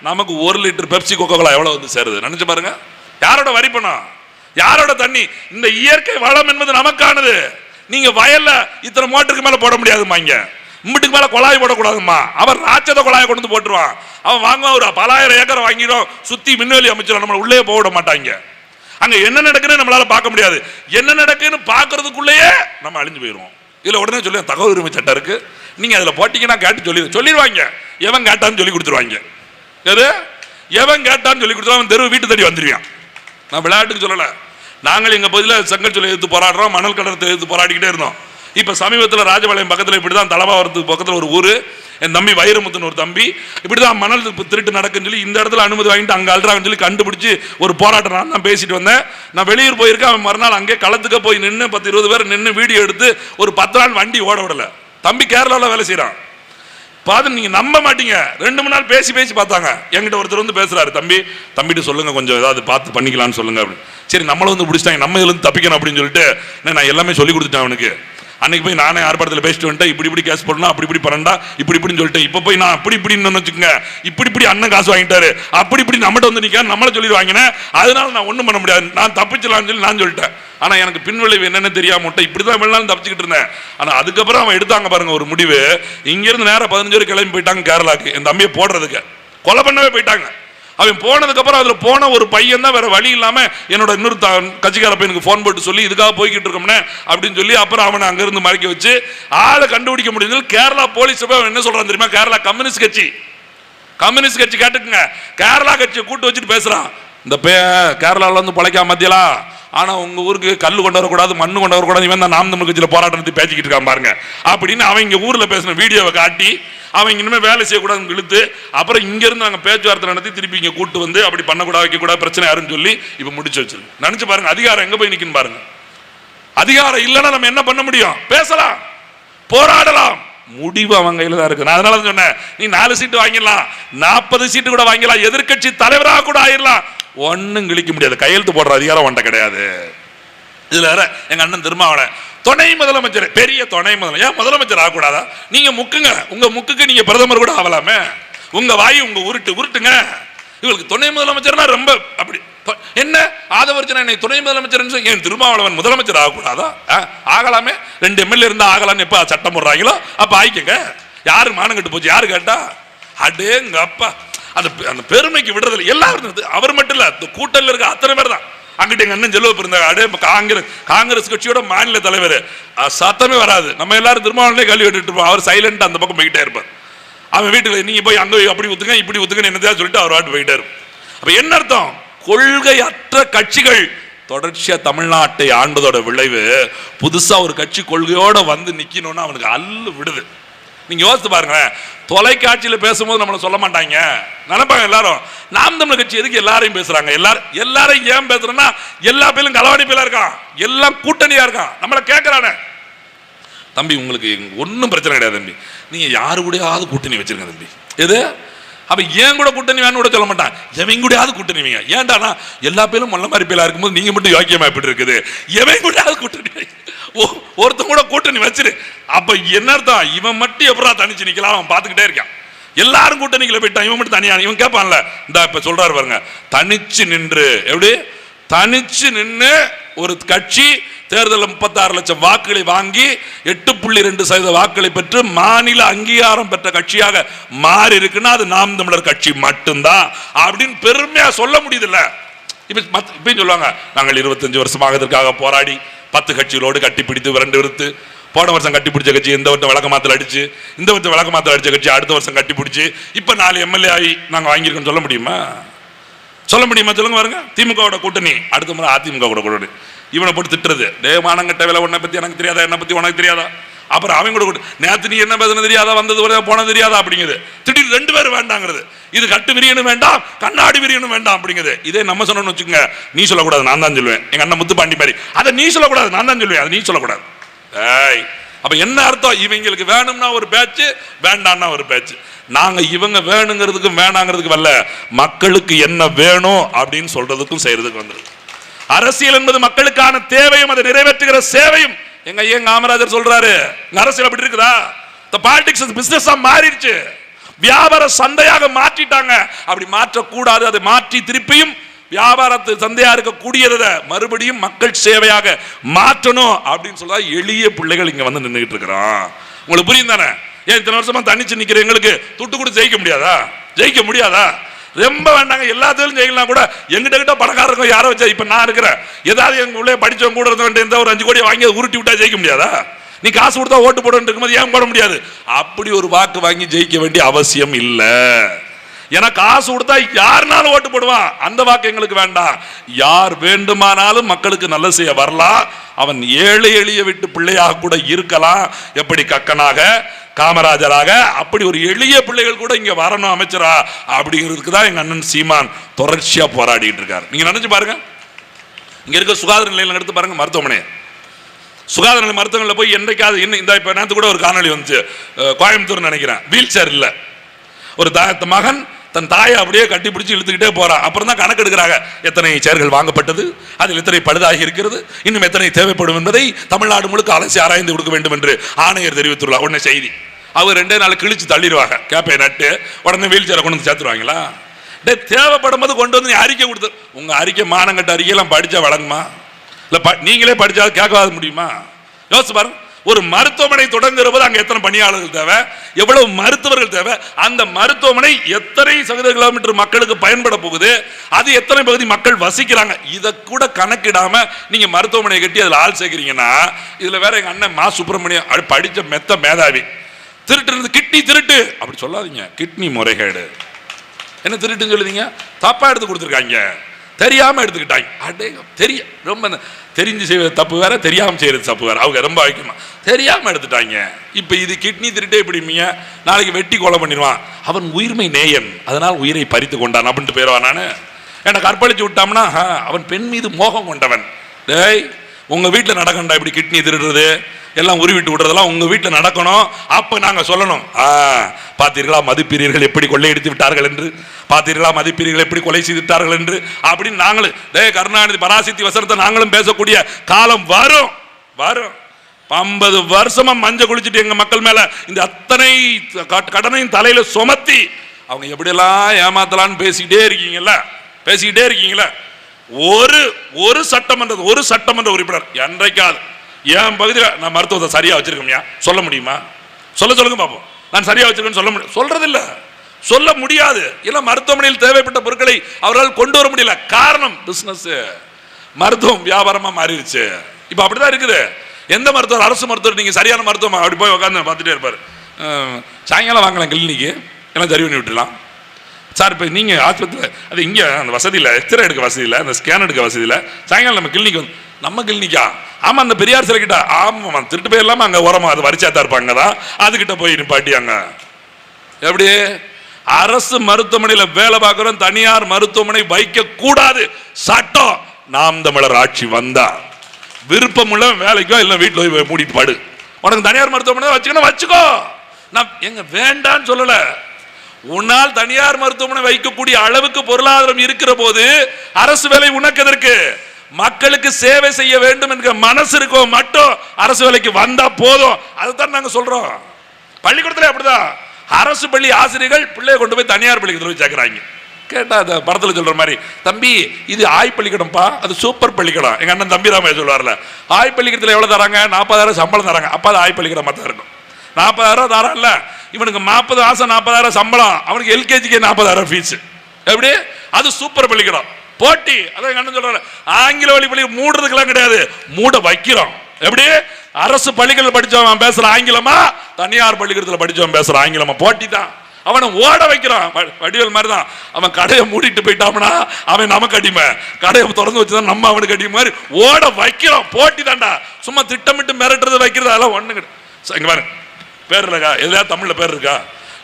நமக்கு 1 லிட்டர் பெப்சி கொக்கோ கோலா எவ்வளவு வந்து சேருது நினைச்சு பாருங்க. யாரோட வரி பணம், யாரோட தண்ணி? இந்த இயற்கை வளம் என்பது நமக்கானது. நீங்க வயல்ல இத்தனை மோட்டருக்கு மேல போட முடியாதுமா, இங்க இம்பிட்டுக்கு மேல குழாய் போடக்கூடாதுமா. அவர் ராட்சத குழாயை கொண்டு வந்து போட்டுருவான். அவன் வாங்குவான், ஒரு பலாயிரம் ஏக்கர் வாங்கிடும், சுத்தி மின்வெளி அமைச்சிடும், நம்மளை உள்ளே போக விட மாட்டாங்க. அங்க என்ன நடக்குன்னு நம்மளால பார்க்க முடியாது. என்ன நடக்குன்னு பாக்குறதுக்குள்ளேயே நம்ம அழிஞ்சு போயிடுவோம். இதுல உடனே சொல்லி தகவல் உரிமை சட்டம் இருக்கு, நீங்க அதுல போட்டீங்கன்னா கேட்டு சொல்லிடுவாங்க. எவன் கேட்டான்னு சொல்லி கொடுத்துருவாங்க. எது எவன் கேட்டான்னு சொல்லி கொடுத்துருவான், தெருவு வீட்டு தேடி வந்துருவான். நான் விளையாட்டுக்கு சொல்லல, நாங்கள் எங்க பகுதியில் செங்கச்சொல்லை எதிர்த்து போராடுறோம், மணல் கடத்தை எதிர்த்து போராடிக்கிட்டே இருந்தோம். இப்ப சமீபத்தில் ராஜபாளையம் பக்கத்தில் இப்படிதான், தலபாவரத்துக்கு பக்கத்தில் ஒரு ஊரு, என் தம்பி வைரமுத்துன்னு ஒரு தம்பி, இப்படிதான் மணல் திருட்டு நடக்குன்னு சொல்லி இந்த இடத்துல அனுமதி வாங்கிட்டு அங்க அல்றாங்கன்னு சொல்லி கண்டுபிடிச்சு ஒரு போராட்டம் நான் பேசிட்டு வந்தேன். நான் வெளியூர் போயிருக்கேன். அவன் மறுநாள் அங்கே களத்துக்கு போய் நின்று 10-20 பேர் நின்று வீடியோ எடுத்து ஒரு 10 நாள் வண்டி ஓட விடல. தம்பி கேரளாவில் வேலை செய்யறான். பார்த்து நீங்க நம்ப மாட்டீங்க, 2-3 நாள் பேசி பார்த்தாங்க. என்கிட்ட ஒருத்தர் வந்து பேசுறாரு, தம்பிட்டு சொல்லுங்க, கொஞ்சம் ஏதாவது பார்த்து பண்ணிக்கலாம்னு சொல்லுங்க அப்படின்னு. சரி, நம்மள வந்து பிடிச்சிட்டாங்க, நம்ம இதுல இருந்து தப்பிக்கணும் அப்படின்னு சொல்லிட்டு நான் எல்லாமே சொல்லி கொடுத்துட்டேன் அவனுக்கு. அன்னைக்கு போய் நானே ஆர்ப்பாட்டத்தில் பேசிட்டு வந்துட்டேன், இப்படி கேஸ் போடணும், அப்படி பண்ணண்டா, இப்படின்னு சொல்லிட்டு. இப்ப போய் நான் இப்படின்னு வச்சுக்கோங்க, இப்படி அண்ணன் காசு வாங்கிட்டாரு, இப்படி நம்மகிட்ட வந்து நிக்க நம்மள சொல்லி வாங்கினேன், அதனால நான் ஒண்ணும் பண்ண முடியாது, நான் தப்பிச்சலாம்னு சொல்லி நான் சொல்லிட்டேன். ஆனா எனக்கு பின்விளைவு என்னன்னு தெரியாம இப்படிதான் வெள்ளாலும் தப்பிச்சுக்கிட்டு இருந்தேன். ஆனா அதுக்கப்புறம் அவன் எடுத்தாங்க பாருங்க ஒரு முடிவு. இங்க இருந்து நேரம் 15 பேர் கிளம்பி போயிட்டாங்க கேரளாக்கு, என் தம்பியை போடுறதுக்கு, கொலை பண்ணவே போயிட்டாங்க. அவன் போனதுக்கு அப்புறம் அதுல போன ஒரு பையன் தான் வேற வழி இல்லாம என்னோட இன்னொரு கட்சிக்கார பையனுக்கு போன் போட்டு சொல்லி இதுக்காக போய்கிட்டு இருக்கோம்னே அப்படின்னு சொல்லி அப்புறம் அவனை அங்கிருந்து மறைக்க வச்சு ஆளை கண்டுபிடிக்க முடியுது. கேரளா போலீஸ் என்ன சொல்றான் தெரியுமா? கேரளா கம்யூனிஸ்ட் கட்சி கேட்டுக்குங்க, கேரளா கட்சியை கூட்டு வச்சுட்டு பேசுறான். இந்த கேரளாவில் வந்து பொழைக்காம மத்தியலா, ஆனா உங்க ஊருக்கு கல் கொண்டு வரக்கூடாது, மண்ணு கொண்டு வரக்கூடாது, இவன் தான் நாம் தமிழ் கட்சியில் போராட்டத்தை பேசிக்கிட்டு இருக்கான் பாருங்க அப்படின்னு அவன் இங்க ஊர்ல பேசின வீடியோவை காட்டி அவங்க இனிமே வேலை செய்யக்கூடாதுன்னு இழுத்து அப்புறம் இங்க இருந்து நாங்க பேச்சுவார்த்தை நடத்தி திருப்பி இங்க கூட்டு வந்து அப்படி பண்ணக்கூடாது, வைக்கக்கூடாது, பிரச்சனை யாருன்னு சொல்லி இப்ப முடிச்சு வச்சிருக்கு. நினைச்சு பாருங்க, அதிகாரம் எங்க போய் நிக்குன்னு பாருங்க. அதிகாரம் இல்லைன்னா நம்ம என்ன பண்ண முடியும்? பேசலாம், போராடலாம், முடிவு அவங்க கையில தான் இருக்கு. அதனால சொன்னேன், நீ 4 சீட்டு வாங்கிடலாம், 40 சீட்டு கூட வாங்கிடலாம், எதிர்கட்சி தலைவராக கூட ஆயிடலாம், ஒன்னும் கிழிக்க முடியாது. கையெழுத்து போடுற அதிகாரம் ஒன்றை கிடையாது. இதுல எங்க அண்ணன் திருமாவளவன் துணை முதலமைச்சர், பெரிய துணை முதலமைச்சர், ஏன் முதலமைச்சர் ஆகக்கூடாதா? நீங்க முக்குங்க, உங்க முக்குக்கு நீங்க பிரதமர் கூட ஆகலாமே. உங்க வாய் உங்க உருட்டுங்க. இவங்களுக்கு துணை முதலமைச்சர்னா ரொம்ப அப்படி என்ன ஆதவர்ஜன என்னை துணை முதலமைச்சர், ஏன் திருமாவளவன் முதலமைச்சர் ஆகக்கூடாதா? ஆகலாமே. 2 எம்எல்ஏ இருந்தா ஆகலான்னு எப்ப சட்டம் போடுறாங்களோ அப்ப ஆயிக்கங்க. யாரு மானம் கட்டு போச்சு? யாரு கேட்டா? அடேங்க அப்பா, அந்த பெருமைக்கு விடுறதில்லை. எல்லாரும் அவர் மட்டும் இல்ல, கூட்டத்தில் இருக்க அத்தனை பேர் தான். அங்கிட்ட எங்க அண்ணன் செல்வப்பு இருந்தாங்க, அடே காங்கிரஸ் கட்சியோட மாநில தலைவர், சத்தமே வராது. நம்ம எல்லாரும் திருமாவளவனே கல்வி விட்டுட்டு இருப்போம், அவர் சைலண்டா அந்த பக்கம் போய்கிட்டே இருப்பார். அவன் வீட்டுல நீங்க போய் அங்க அப்படி ஊத்துங்க இப்படி ஊத்துங்க என்னதையா சொல்லிட்டு அவர் வாட்டு போயிட்டே இருப்பார். அப்ப என்ன அர்த்தம்? கொள்கையற்ற கட்சிகள் தொடர்ச்சியா தமிழ்நாட்டை ஆண்டதோட விளைவு, புதுசா ஒரு கட்சி கொள்கையோட வந்து நிக்கணும்னா அவனுக்கு அல்லு விடுது. நீங்க யோசித்து பாருங்க, தொலைக்காட்சியில பேசும்போது நம்மள சொல்ல மாட்டாங்க, நினைப்பாங்க எல்லாரும் நாம் தமிழர் கட்சி எதுக்கு எல்லாரையும் பேசுறாங்க, எல்லாரும் ஏன் பேசுறோம்னா எல்லா பேரும் களவாணி பேலா இருக்கான், எல்லாம் கூட்டணியா இருக்கான், நம்மள கேட்கறானே. தம்பி உங்களுக்கு ஒன்னும் பிரச்சனை கிடையாது தம்பி, நீங்க யாரு கூடயாவது கூட்டணி வச்சிருங்க தம்பி. எது அப்ப ஏன் கூட கூட்டணி வேணும் கூட சொல்ல மாட்டான், எவன் கூடயாவது கூட்டணி வைங்க. ஏன்டானா எல்லா பேரும் மல்ல மாதிரி பேலா இருக்கும்போது நீங்க மட்டும் யோக்கியமா எப்படி இருக்குது, எவன் கூடயாவது கூட்டணி வைங்க, ஒருத்தன் கூட கூட்டணி வச்சிரு. அப்ப என்ன அர்த்தம்? இவன் மட்டும் எப்படா தனிச்சு நிக்கலாம், அவன் பார்த்துக்கிட்டே இருக்கான். எல்லாரும் கூட்டணிக்குள்ள போயிட்டான், இவன் மட்டும் தனியா. இவன் கேட்பான்ல, இந்த இப்ப சொல்றாரு பாருங்க, தனிச்சு நின்று, எப்படி தனிச்சு நின்று ஒரு கட்சி தேர்தலில் 36 லட்சம் வாக்குகளை வாங்கி 8.2% வாக்குகளை பெற்று மாநில அங்கீகாரம் பெற்ற கட்சியாக மாறி இருக்குன்னா அது நாம் தமிழர் கட்சி மட்டும்தான் அப்படின்னு பெருமையா சொல்ல முடியுதுல்ல. இப்ப சொல்லுவாங்க, நாங்கள் 25 வருஷமாக இதற்காக போராடி 10 கட்சிகளோடு கட்டி பிடித்து விரண்டு விடுத்து, போன வருஷம் கட்டி பிடிச்ச கட்சி இந்த வருஷம் விளக்கமாத்தல் அடிச்சு, இந்த வருஷம் விளக்கமாத்தல் அடிச்ச கட்சி அடுத்த வருஷம் கட்டி பிடிச்சி இப்ப 4 எம்எல்ஏ ஆகி நாங்க வாங்கியிருக்கோம் சொல்ல முடியுமா? சொல்ல முடியுமா? சொல்லுங்க பாருங்க. திமுகவோட கூட்டணி, அடுத்த முறை அதிமுக கூட கூட்டணி. இவனை போட்டு திட்டுறது, மானங்கட்ட வேலை உன்னை பத்தி எனக்கு தெரியாதா, என்ன பத்தி உனக்கு தெரியாதா, அப்புறம் அவங்க கூட நேற்று நீ என்ன பேசுன தெரியாதா, வந்தது போனது தெரியாதா அப்படிங்கிறது. திடீர்னு 2 பேரும் வேண்டாங்கிறது. இது கட்டு விரியனும் வேண்டாம், கண்ணாடி விரியனும் வேண்டாம் அப்படிங்கிறது. இதே நம்ம சொன்னோம்னு வச்சுக்கோங்க, நீ சொல்லக்கூடாது நான் தான் சொல்லுவேன். எங்க அண்ணன் முத்துப்பாண்டி மாதிரி, அதை நீ சொல்லக்கூடாது நான் தான் சொல்லுவேன், அதை நீ சொல்லக்கூடாது. அப்ப என்ன அர்த்தம்? இவங்களுக்கு வேணும்னா ஒரு பேச்சு, வேண்டாம்னா ஒரு பேச்சு. நாங்க இவங்க வேணுங்கிறதுக்கும் வேணாங்கிறதுக்கு வரல, மக்களுக்கு என்ன வேணும் அப்படின்னு சொல்றதுக்கும் செய்யறதுக்கு வந்துருக்கு. அரசியல் என்பது மக்களுக்கான தேவையும் அதை நிறைவேற்றுகிற சேவையும். எங்க ஐயா காமராஜர் சொல்றாரு, அரசியல் அப்படி இருக்குதா? பாலிடிக்ஸ் பிசினஸா மாறிடுச்சு, வியாபார சந்தையாக மாற்றிட்டாங்க. அப்படி மாற்றக்கூடாது, அதை மாற்றி திருப்பியும் வியாபாரத்து சந்தையா இருக்கக்கூடியத மறுபடியும் மக்கள் சேவையாக மாற்றணும் அப்படின்னு சொல்ல எளிய பிள்ளைகள் இங்க வந்து நின்றுட்டு இருக்கிறோம். உங்களுக்கு புரியும் தானே? ஏன் இத்தனை வருஷமா தனிச்சு நிக்கிற எங்களுக்கு துட்டு கூட ஜெயிக்க முடியாதா? ஜெயிக்க முடியாதா? ரொம்ப வேண்டாங்க, எல்லாத்தையும் ஜெயிக்கலாம் கூட. எங்கிட்ட பணக்காரங்க யாரோ வச்சா, இப்ப நான் இருக்கிறேன், ஏதாவது எங்க உள்ளே படிச்சவங்க கூட இருந்த ஒரு 5 கோடி வாங்கி உருட்டி விட்டா ஜெயிக்க முடியாதா? நீ காசு கொடுத்தா ஓட்டு போட இருக்கும்போது ஏன் போட முடியாது? அப்படி ஒரு வாக்கு வாங்கி ஜெயிக்க வேண்டிய அவசியம் இல்லை. ஏன்னா காசு கொடுத்தா யாருனாலும் ஓட்டு போடுவான், அந்த வாக்கு எங்களுக்கு வேண்டாம். யார் வேண்டுமானாலும் மக்களுக்கு நல்ல செய்ய வரலாம். அவன் ஏழை எளிய விட்டு பிள்ளையாக கூட இருக்கலாம். எப்படி கக்கனாக, காமராஜராக, அப்படி ஒரு எளிய பிள்ளைகள் கூட இங்க வரணும் அமைச்சரா அப்படிங்கிறதுக்கு தான் எங்க அண்ணன் சீமான் தொடர்ச்சியா போராடிட்டு இருக்காரு. நீங்க நினைச்சு பாருங்க, இங்க இருக்க சுகாதார நிலையம் எடுத்து பாருங்க, மருத்துவமனை, சுகாதார நிலைய மருத்துவமனையில் போய் என்றைக்காவது இந்த இப்ப நேரத்து கூட ஒரு காணொலி வந்துச்சு, கோயம்புத்தூர் நினைக்கிறேன், வீல் சேர் இல்ல, ஒரு மகன் தன் தாயை அப்படியே கட்டி பிடிச்சி இழுத்துக்கிட்டே போறான். அப்புறம் தான் கணக்கு எடுக்கிறாங்க, எத்தனை சேர்கள் வாங்கப்பட்டது, அதில் எத்தனை பழுதாகி இருக்கிறது, இன்னும் எத்தனை தேவைப்படும் என்பதை தமிழ்நாடு முழுக்க அலசி ஆராய்ந்து கொடுக்க வேண்டும் என்று ஆணையர் தெரிவித்துள்ளார். உடனே செய்தி அவர் 2 நாள் கிழிச்சு தள்ளிடுவாங்க, கேப்பை நட்டு உடனே வீல் சேரை கொண்டு வந்து சேர்த்துருவாங்களா? தேவைப்படும் போது கொண்டு வந்து அறிக்கை கொடுத்து, உங்க அறிக்கை மானங்கட்ட அறிக்கையெல்லாம் படிச்சா வழங்குமா? இல்ல நீங்களே படிச்சா கேட்காத முடியுமா? யோசிச்சு பாருங்க. ஒரு மருத்துவமனை தொடங்குற போது அங்க எத்தனை பணியாளர்கள் தேவை, எவ்வளவு மருத்துவர்கள் தேவை, அந்த மருத்துவமனை எத்தனை சதுர கிலோமீட்டர் மக்களுக்கு பயன்பட போகுது, அது எத்தனை பகுதி மக்கள் வசிக்கிறாங்க, இதை கூட கணக்கிடாம நீங்க மருத்துவமனையை கட்டி அதுல ஆள் சேர்க்கிறீங்கன்னா, இதுல வேற எங்க அண்ணன் மா சுப்பிரமணியம் படிச்ச மெத்த மேதாவி, திருட்டு இருந்து கிட்னி திருட்டு அப்படி சொல்லாதீங்க, கிட்னி முறைகேடு. என்ன திருட்டுன்னு சொல்லுதீங்க? தப்பா எடுத்து கொடுத்துருக்காங்க, தெரியாம எடுத்துக்கிட்டாங்க. அடே தெரிய ரொம்ப தெரிஞ்சு செய்வது தப்பு வேற, தெரியாம செய்யறது தப்பு வேற. அவங்க ரொம்ப வைக்கணும், தெரியாம எடுத்துட்டாங்க. இப்ப இது கிட்னி திருட்டே இப்படிமீங்க, நாளைக்கு வெட்டி கொலை பண்ணிடுவான். அவன் உயிர்மை நேயன், அதனால் உயிரை பறித்து கொண்டான் அப்படின்ட்டு போயிடுவான். நானு என்ன கற்பழிச்சு விட்டாம்னா அவன் பெண் மீது மோகம் கொண்டவன். டேய், உங்க வீட்டில் நடக்கண்டா இப்படி கிட்னி திருடுறது எல்லாம் உருவிட்டு விடுறதெல்லாம் உங்க வீட்டில் நடக்கணும். அப்ப நாங்க சொல்லணும், பார்த்தீர்களா மதிப்பீரியர்கள் எப்படி கொள்ளையடித்து விட்டார்கள் என்று, பார்த்தீர்களா மதிப்பீரியர்கள் எப்படி கொலை செய்து விட்டார்கள் என்று அப்படின்னு நாங்களும் கருணாநிதி பராசக்தி வசனத்தை நாங்களும் பேசக்கூடிய காலம் வரும். வரும். 50 வருஷமா மஞ்சள் குளிச்சுட்டு எங்க மக்கள் மேல இந்த அத்தனை கடனையும் தலையில சுமத்தி அவங்க எப்படியெல்லாம் ஏமாத்தலான்னு பேசிக்கிட்டே இருக்கீங்கல்ல. ஒரு சட்டமன்ற உறுப்பினர் என்றைக்காவது என் பகுதியில் நான் மருத்துவத்தை சரியா வச்சிருக்கோம்யா சொல்ல முடியுமா? சொல்லுங்க பாப்போம். நான் சரியா வச்சிருக்கேன்னு சொல்றதில்லை, சொல்ல முடியாது. இல்ல மருத்துவமனையில் தேவைப்பட்ட பொருட்களை அவரால் கொண்டு வர முடியல. காரணம் பிசினஸ், மருத்துவம் வியாபாரமா மாறிடுச்சு. இப்ப அப்படிதான் இருக்குது. எந்த மருத்துவர், அரசு மருத்துவர் நீங்க சரியான மருத்துவம் அப்படி போய் உட்காந்து பார்த்துட்டே இருப்பாரு. சாயங்காலம் வாங்கலாம் கிளினிக்கு, எல்லாம் சரி பண்ணி விட்டுலாம் சார். இப்போ நீங்கள் ஆஸ்பத்திரியில் அது இங்கே அந்த வசதி இல்லை, எக்ஸ்ரே எடுக்க வசதி இல்லை, அந்த ஸ்கேன் எடுக்க வசதி இல்லை. சாயங்காலம் நம்ம கிளினிக் வந்து, நம்ம கிளினிக்கா? ஆமாம், அந்த பெரியார் சிலைக்கிட்ட. ஆமாம், திருட்டு போய் இல்லாமல் அங்கே ஓரமாக அது வரிச்சாத்தா இருப்பாங்க தான், அதுக்கிட்ட போய் நிப்பாட்டியாங்க. எப்படி? அரசு மருத்துவமனையில் வேலை பார்க்குறோம், தனியார் மருத்துவமனை வைக்க கூடாது சட்டம். நாம் தமிழர் ஆட்சி வந்தா விருப்பம் உள்ள வேலைக்கோ இல்லை வீட்டில் போய் மூடிட்டு பாடு. உனக்கு தனியார் மருத்துவமனை வச்சுக்கணும், வச்சுக்கோ. நான் எங்க வேண்டான்னு சொல்லல. உன்னால் தனியார் மருத்துவமனை வைக்கக்கூடிய அளவுக்கு பொருளாதாரம் இருக்கிற போது அரசு வேலை உனக்கு எதற்கு? மக்களுக்கு சேவை செய்ய வேண்டும் என்கிற மனசு இருக்கோ மட்டும் அரசு வேலைக்கு வந்தா போதும். அதுதான் நாங்க சொல்றோம். பள்ளிக்கூடத்துல அப்படிதான் அரசு பள்ளி ஆசிரியர்கள் பிள்ளைய கொண்டு போய் தனியார் பள்ளிக்கூடத்துல சேர்க்கிறாங்க. கேட்டா அந்த படத்துல சொல்ற மாதிரி, தம்பி இது ஆய் பள்ளிக்கூடம்ப்பா, அது சூப்பர் பள்ளிக்கூடம். எங்க அண்ணன் தம்பி ராமையா சொல்லுவார்ல, ஆய் பள்ளிக்கூடத்துல எவ்வளவு தராங்க? 40,000 சம்பளம் தராங்க. அப்ப அது ஆய் பள்ளிக்கூடமா தான் இருக்கும். 40,000 தரம் இல்ல, இவனுக்கு 40 மாசம் 40,000 சம்பளம், அவனுக்கு எல்கேஜிக்கு 40,000 ஃபீஸ். எப்படி? அது சூப்பர் பள்ளிக்கூடம். போட்டி. அதான் எங்க அண்ணன் சொல்றாரு, ஆங்கில வழி பள்ளி மூடுறதுக்கெல்லாம் கிடையாது, மூட வைக்கிறோம். எப்படி? அரசு பள்ளிகளில் படிச்சவன் பேசுற ஆங்கிலமா, தனியார் பள்ளிக்கூடத்தில் படிச்சவன் பேசுற ஆங்கிலமா? போட்டி தான். அவனை ஓட வைக்கிறான். வடிவேல் மாதிரி தான், அவன் கடையை மூடிட்டு போயிட்டான்னா அவன் நமக்கு அடிமை, கடையை திறந்து வச்சுதான் நம்ம அவனுக்கு அடிமை மாதிரி ஓட வைக்கிறோம். போட்டி தாண்டா, சும்மா திட்டமிட்டு மிரட்டுறது வைக்கிறது அதெல்லாம் ஒண்ணு கிடையாது. இங்க பாருங்க, பேர் இருக்கா? எதாவது தமிழ்ல பேர் இருக்கா?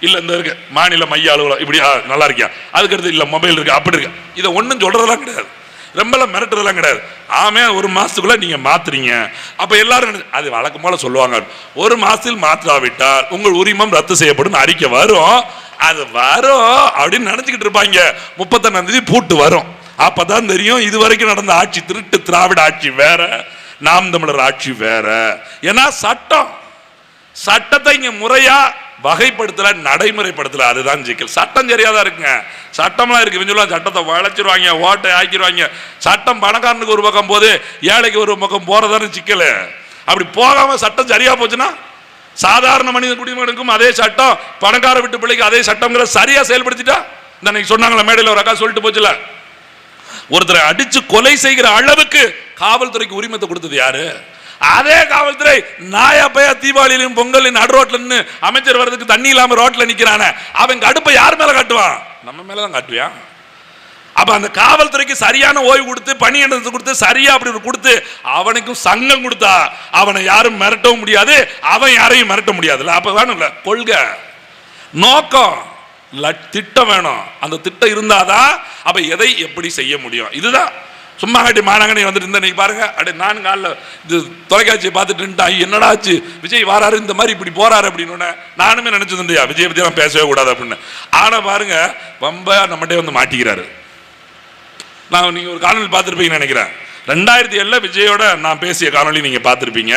இல்ல இந்த இருக்கு மாநில மைய அலுவலகம், இப்படி நல்லா இருக்கியா? அதுக்கு இல்ல மொபைல் இருக்கு, அப்படி இருக்கு. இதை ஒன்றும் சொல்றதெல்லாம் கிடையாது, ரொம்பலாம் மிரட்டுறதெல்லாம் கிடையாது. ஆமே ஒரு மாசத்துக்குள்ள நீங்க மாத்துறீங்க. அப்ப எல்லாரும் அது வழக்கம் போல சொல்லுவாங்க, ஒரு மாசத்தில் மாற்றாவிட்டால் உங்கள் உரிமம் ரத்து செய்யப்படும் அறிக்கை வரும். அது வரும் அப்படின்னு நினைச்சுக்கிட்டு இருப்பாங்க. 31ஆம் தேதி பூட்டு வரும். அப்பதான் தெரியும் இது வரைக்கும் நடந்த ஆட்சி திருட்டு திராவிட ஆட்சி வேற, நாம் தமிழர் ஆட்சி வேற. ஏன்னா சட்டத்தை இங்க முறையா வகைப்படுத்தல, நடைமுறைப்படுத்தல. அதுதான் சிக்கல். சட்டம் சரியாதான் இருக்குங்க, சட்டம்லாம் இருக்கு. சொல்லுவாங்க சட்டத்தை வளைச்சிருவாங்க, ஓட்டை ஆக்கிடுவாங்க. சட்டம் பணக்காரனுக்கு ஒரு பக்கம் போது ஏழைக்கு ஒரு பக்கம் போறதான சிக்கல். அப்படி போகாம சட்டம் சரியா போச்சுன்னா சாதாரண மனித குடிமகனுக்கும் அதே சட்டம், பணக்கார விட்டு பிள்ளைக்கு அதே சட்டம்ங்கிற சரியா செயல்படுத்திட்டா, இந்த சொன்னாங்களா மேடையில் ஒரு அக்கா சொல்லிட்டு போச்சுல, ஒருத்தரை அடிச்சு கொலை செய்கிற அளவுக்கு காவல்துறைக்கு உரிமத்தை கொடுத்தது யாரு? அதே காவல்துறை நாயா பையா தீபாவளியிலும் பொங்கலின் நடு ரோட்ல நின்று அமைச்சர் வர்றதுக்கு தண்ணி இல்லாம ரோட்ல நிக்கிறான, அவன் கடுப்பை யார் மேல காட்டுவான்? நம்ம மேலதான் காட்டுவான். அப்ப அந்த காவல்துறைக்கு சரியான ஓய்வு கொடுத்து பணியிடத்தை கொடுத்து சரியா அப்படி கொடுத்து அவனுக்கும் சங்கம் கொடுத்தா அவனை யாரும் மிரட்டவும் முடியாது, அவன் யாரையும் மிரட்ட முடியாதுல்ல. அப்ப வேணும்ல கொள்கை, நோக்கம், திட்டம் வேணும். அந்த திட்டம் இருந்தாதான் அப்ப எதை எப்படி செய்ய முடியும். இதுதான். சும்மா காட்டி மாநாங்கனே வந்துட்டு இருந்த நீங்க பாருங்க, அடே நான் காலில் இது தொலைக்காட்சியை பார்த்துட்டு என்னடா ஆச்சு விஜய் வாராரு இந்த மாதிரி இப்படி போறாரு அப்படின்னு நானுமே நினைச்சதுண்டியா விஜய் பத்தி நான் பேசவே கூடாது அப்படின்னு. ஆனா பாருங்க ரொம்ப நம்மகிட்டே வந்து மாட்டிக்கிறாரு. நான் நீங்க ஒரு காணொலி பார்த்துருப்பீங்கன்னு நினைக்கிறேன், 2007 விஜயோட நான் பேசிய காணொலி நீங்க பார்த்துருப்பீங்க.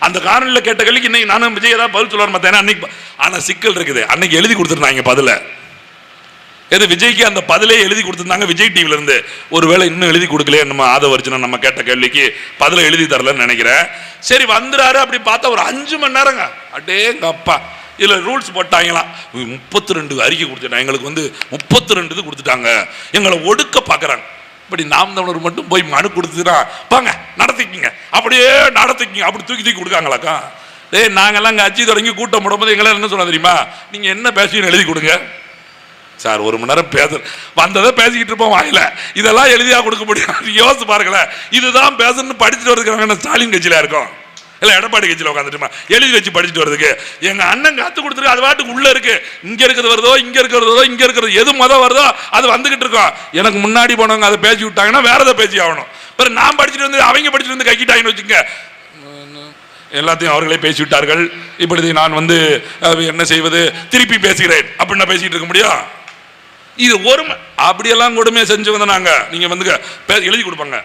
அந்த காணொலியில கேட்ட கேள்விக்கு இன்னைக்கு நானும் விஜய் தான் பதில் சொல்லுவார் பார்த்தேன் அன்னைக்கு. ஆனா சிக்கல் இருக்குது, அன்னைக்கு எழுதி கொடுத்துருந்தாங்க பதில. எது விஜய்க்கு அந்த பதிலே எழுதி கொடுத்துருந்தாங்க விஜய் டிவில இருந்து. ஒருவேளை இன்னும் எழுதி கொடுக்கலையே நம்ம ஆதவர்ஜுனன் நம்ம கேட்ட கேள்விக்கு பதில எழுதி தரலன்னு நினைக்கிறேன். சரி வந்துறாரு, அப்படி பார்த்தா ஒரு 5 மணி நேரங்க. அடேங்க அப்பா, இதுல ரூல்ஸ் போட்டாங்களாம். 32 அறிக்கை கொடுத்துட்டாங்க, எங்களுக்கு வந்து 32 இது கொடுத்துட்டாங்க, எங்களை ஒடுக்க பாக்குறாங்க. இப்படி நாம் தமிழர் மட்டும் போய் மனு கொடுத்துனா பாங்க நடத்திக்கிங்க, அப்படியே நடத்திக்கிங்க, அப்படி தூக்கி தூக்கி கொடுக்காங்களாக்கா. நாங்கெல்லாம் அங்க அச்சி தொடங்கி கூட்டம் போடும்போது எங்களை என்ன சொன்னா தெரியுமா, நீங்க என்ன பேசுவீங்கன்னு எழுதி கொடுங்க சார். 1 மணி நேரம் பேச வந்ததை பேசிக்கிட்டு இருப்போம் வாயில, இதெல்லாம் எழுதியா கொடுக்க முடியும்? யோசிச்சு பாருங்களேன். இதுதான் பேசணும்னு படிச்சுட்டு வரதுக்கு ஸ்டாலின் கட்சியில இருக்கும், இல்ல எடப்பாடி கட்சியில உட்காந்துட்டுமா எழுதி வச்சு படிச்சுட்டு வரதுக்கு. எங்க அண்ணன் காத்து கொடுத்துருக்கு, அது பாட்டுக்கு உள்ள இருக்கு. இங்க இருக்கிறது வருதோ, இங்க இருக்கிறதோ, இங்க இருக்கிறது எது வருதோ அது வந்துகிட்டு இருக்கோம். எனக்கு முன்னாடி போனவங்க அதை பேசி விட்டாங்கன்னா வேற எதை பேசி ஆகணும். பிறகு நான் படிச்சுட்டு வந்து அவங்க படிச்சுட்டு வந்து கைக்கிட்டாங்கன்னு வச்சுங்க, எல்லாத்தையும் அவர்களே பேசிவிட்டார்கள். இப்படி நான் வந்து என்ன செய்வது, திருப்பி பேசுகிறேன் அப்படின்னு பேசிட்டு இருக்க முடியும்? இது ஒரு அப்படியெல்லாம் கொடுமையை செஞ்சு வந்து நாங்க நீங்க வந்து எழுதி கொடுப்பாங்க.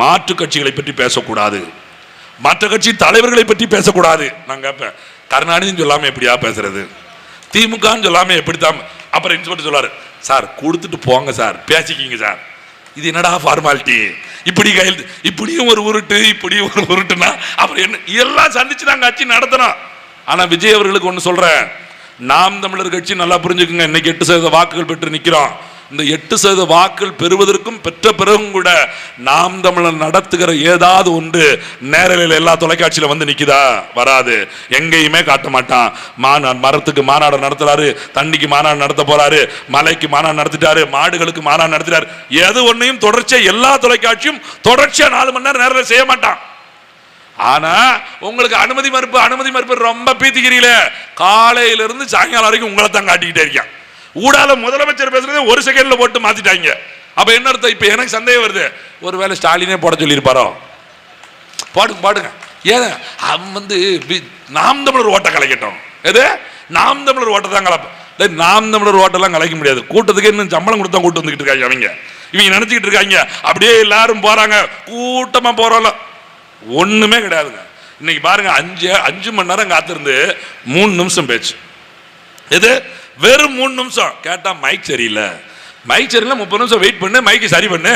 மாற்று கட்சிகளை பற்றி பேசக்கூடாது, மற்ற கட்சி தலைவர்களை பற்றி பேசக்கூடாது. நான் கேட்பேன், கருணாநிதினு சொல்லாம எப்படியா பேசுறது, திமுகன்னு சொல்லாம எப்படித்தான்? அப்புறம் இன்ஸ்பெக்டர் சொல்லாரு, சார் கொடுத்துட்டு போங்க சார், பேசிக்கிங்க சார். இது என்னடா ஃபார்மாலிட்டி? இப்படி கையில் இப்படியும் ஒரு உருட்டு, இப்படியும் ஒரு உருட்டுனா அப்புறம் என்ன? இதெல்லாம் சந்திச்சு நாங்கள் கட்சி நடத்தணும். ஆனா விஜய் அவர்களுக்கு ஒன்று சொல்றேன், நாம் தமிழர் கட்சி நல்லா புரிஞ்சுக்குங்க, இன்னைக்கு 8% வாக்குகள் பெற்று நிற்கிறோம். இந்த 8% வாக்குகள் பெறுவதற்கும் பெற்ற பிறகும் கூட நாம் தமிழர் நடத்துகிற ஏதாவது ஒன்று நேரலையில் எல்லா தொலைக்காட்சியில வந்து நிக்குதா? வராது. எங்கேயுமே காட்ட மாட்டான். மரத்துக்கு மாநாடு நடத்துறாரு, தண்ணிக்கு மாநாடு நடத்த போறாரு, மலைக்கு மாநாடு நடத்திட்டாரு, மாடுகளுக்கு மாநாடு நடத்திட்டாரு. எது ஒன்னையும் தொடர்ச்சியா எல்லா தொலைக்காட்சியும் தொடர்ச்சியா 4 மணி நேரம் நேரில் செய்ய மாட்டான். ஆனா உங்களுக்கு அனுமதி மறுப்பு ரொம்ப பீத்திக்கிறீங்களே, காலையில இருந்து சாயங்காலம் வரைக்கும் உங்களை தான் காட்டிக்கிட்டே இருக்கான். ஊடால முதலமைச்சர் பேசுறதே 1 செகண்ட்ல போட்டு மாத்திட்டாங்க. அப்ப என்ன அர்த்தம்? இப்ப எனக்கு சந்தேகம் வருது, ஒருவேளை ஸ்டாலினே போட சொல்லியிருப்பாரோ? பாடுங்க ஏன் அவன் வந்து நாம் தமிழர் ஓட்ட கலைக்கட்டும். எது நாம் தமிழர் ஓட்ட தான் கலப்ப. நாம் தமிழர் ஓட்டெல்லாம் கலைக்க முடியாது. கூட்டத்துக்கு இன்னும் சம்பளம் கொடுத்தா கூட்டு வந்துகிட்டு இருக்காங்க இவங்க நினைச்சுக்கிட்டு இருக்காங்க. அப்படியே எல்லாரும் போறாங்க, கூட்டமா போறோம், ஒண்ணுமே கிடையாதுங்க. இன்னைக்கு பாருங்க 5 மணி நேரம் காத்திருந்து 3 நிமிஷம் பேச்சு. எது வெறும் 3 நிமிஷம் கேட்டா மைக் சரியில்லை, மைக் சரியில்லை 30 நிமிஷம் வெயிட் பண்ணு, மைக்கு சரி பண்ணு.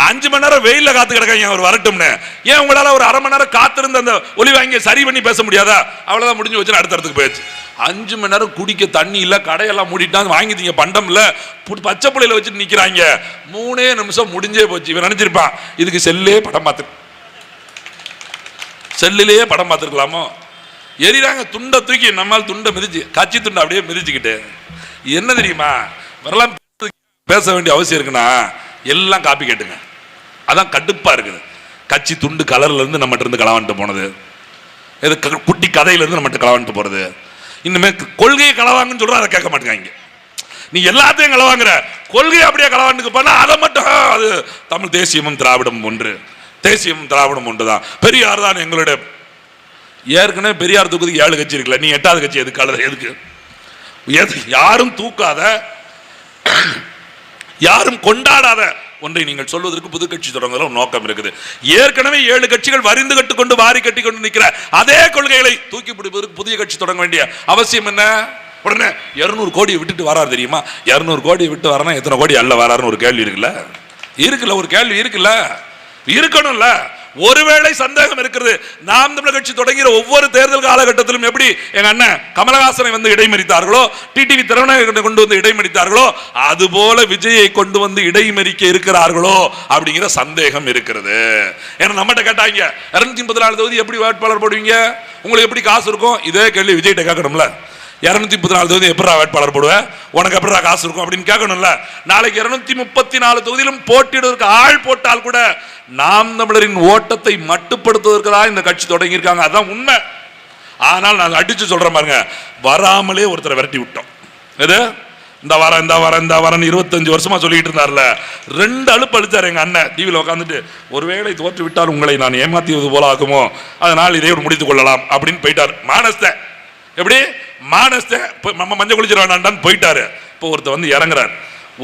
5 மணி நேரம் வெயில காத்து கிடக்காங்க அவர் வரட்டும்னு. ஏன் உங்களால ஒரு 1/2 மணி நேரம் காத்திருந்து அந்த ஒலி வாங்கி சரி பண்ணி பேச முடியாதா? அவ்வளவுதான், முடிஞ்சு வச்சு அடுத்த இடத்துக்கு போயிடுச்சு. 5 மணி நேரம் குடிக்க தண்ணி இல்ல, கடையெல்லாம் மூடிட்டாங்க, வாங்கிட்டீங்க பண்டம் இல்ல, பச்சை பிள்ளையில வச்சுட்டு நிக்கிறாங்க. 3 நிமிஷம் முடிஞ்சே போச்சு. இவன் நினைச்சிருப்பான் இதுக்கு செல்லே படம் பார்த்து, செல்லிலேயே படம் பார்த்துருக்கலாமோ. எரிறாங்க துண்டை தூக்கி, நம்மால் துண்டை மிதிச்சு, கட்சி துண்டை அப்படியே மிதிச்சுக்கிட்டு. என்ன தெரியுமா, வரலாம் பேச வேண்டிய அவசியம் இருக்குன்னா எல்லாம் காப்பி கேட்டுங்க. அதான் கடுப்பா இருக்குது. கட்சி துண்டு கலர்ல இருந்து நம்மகிட்ட இருந்து களவான்ட்டு போனது, குட்டி கதையில இருந்து நம்மகிட்ட களவான்ட்டு போறது. இன்னுமே கொள்கையை களவாங்கன்னு சொல்ற, அதை கேட்க மாட்டேங்க. நீ எல்லாத்தையும் களவாங்குற, கொள்கையை அப்படியே களவாண்டுக்கு போனா அதை மட்டும் அது தமிழ் தேசியமும் திராவிடம் ஒன்று, தேசியமும் திராவிடம் ஒன்றுதான். பெரியார் தான் எங்களுடைய, ஏற்கனவே பெரியார் தூக்குறதுக்கு 7 கட்சி இருக்குல்ல, நீ 8வது கட்சி எதுக்கு கலர்? எதுக்கு? யாரும் தூக்காத, யாரும் கொண்டாடாத ஒன்றை நீங்கள் சொல்வதற்கு புது கட்சி தொடங்குற நோக்கம் இருக்குது. ஏற்கனவே 7 கட்சிகள் வரிந்து கட்டுக்கொண்டு வாரி கட்டி கொண்டு நிற்கிற அதே கொள்கைகளை தூக்கி பிடிப்பதற்கு புதிய கட்சி தொடங்க வேண்டிய அவசியம் என்ன? உடனே 200 கோடியை விட்டுட்டு வராரு தெரியுமா? 200 கோடியை விட்டு வரனா எத்தனை கோடி அல்ல வராருன்னு ஒரு கேள்வி இருக்குல்ல, ஒரு கேள்வி இருக்குல்ல, இருக்கணும்ல. ஒருவேளை சந்தேகம் இருக்கிறது, நாம் தமிழர் கட்சி தொடங்கிற ஒவ்வொரு தேர்தல் காலகட்டத்திலும் எப்படி எங்க அண்ணன் கமலஹாசனை வந்து இடைமறித்தார்களோ, டிடிவி திறனை கொண்டு வந்து இடைமறித்தார்களோ, அதுபோல விஜயை கொண்டு வந்து இடைமறிக்க இருக்கிறார்களோ அப்படிங்கிற சந்தேகம் இருக்கிறது. ஏன்னா நம்மகிட்ட கேட்டாங்க 234 தொகுதி எப்படி வேட்பாளர் போடுவீங்க, உங்களுக்கு எப்படி காசு இருக்கும்? இதே கேள்வி விஜய்கிட்ட கேட்கணும்ல. 234 தொகுதி எப்படா வேட்பாளர் போடுவேன், உனக்கு எப்படா காசு இருக்கும் அப்படின்னு கேட்கணும்ல. நாளைக்கு 234 தொகுதியிலும் போட்டியிடுவதற்கு ஆள் போட்டால் கூட நாம் தமிழரின் ஓட்டத்தை மட்டுப்படுத்துவதற்கு தான் இந்த கட்சி தொடங்கி இருக்காங்க. அதான் உண்மை. ஆனால் நான் அடிச்சு சொல்றேன் பாருங்க, வராமலே ஒருத்தரை விரட்டி விட்டோம். எது? இந்த வாரம் 25 வருஷமா சொல்லிட்டு இருந்தார்ல, 2 அழுப்பு அழுத்தார் எங்க அண்ணன் டிவியில் உட்காந்துட்டு. ஒருவேளை தோற்று விட்டால் உங்களை நான் ஏமாத்தியது போல ஆகுமோ, அதனால் இதை முடித்துக் கொள்ளலாம் அப்படின்னு போயிட்டார். மானஸ்த எப்படி மானஸ்த நம்ம மஞ்சள் குளிச்சிட வேண்டான்னு போயிட்டாரு. இப்போ ஒருத்தர் வந்து இறங்குறார்.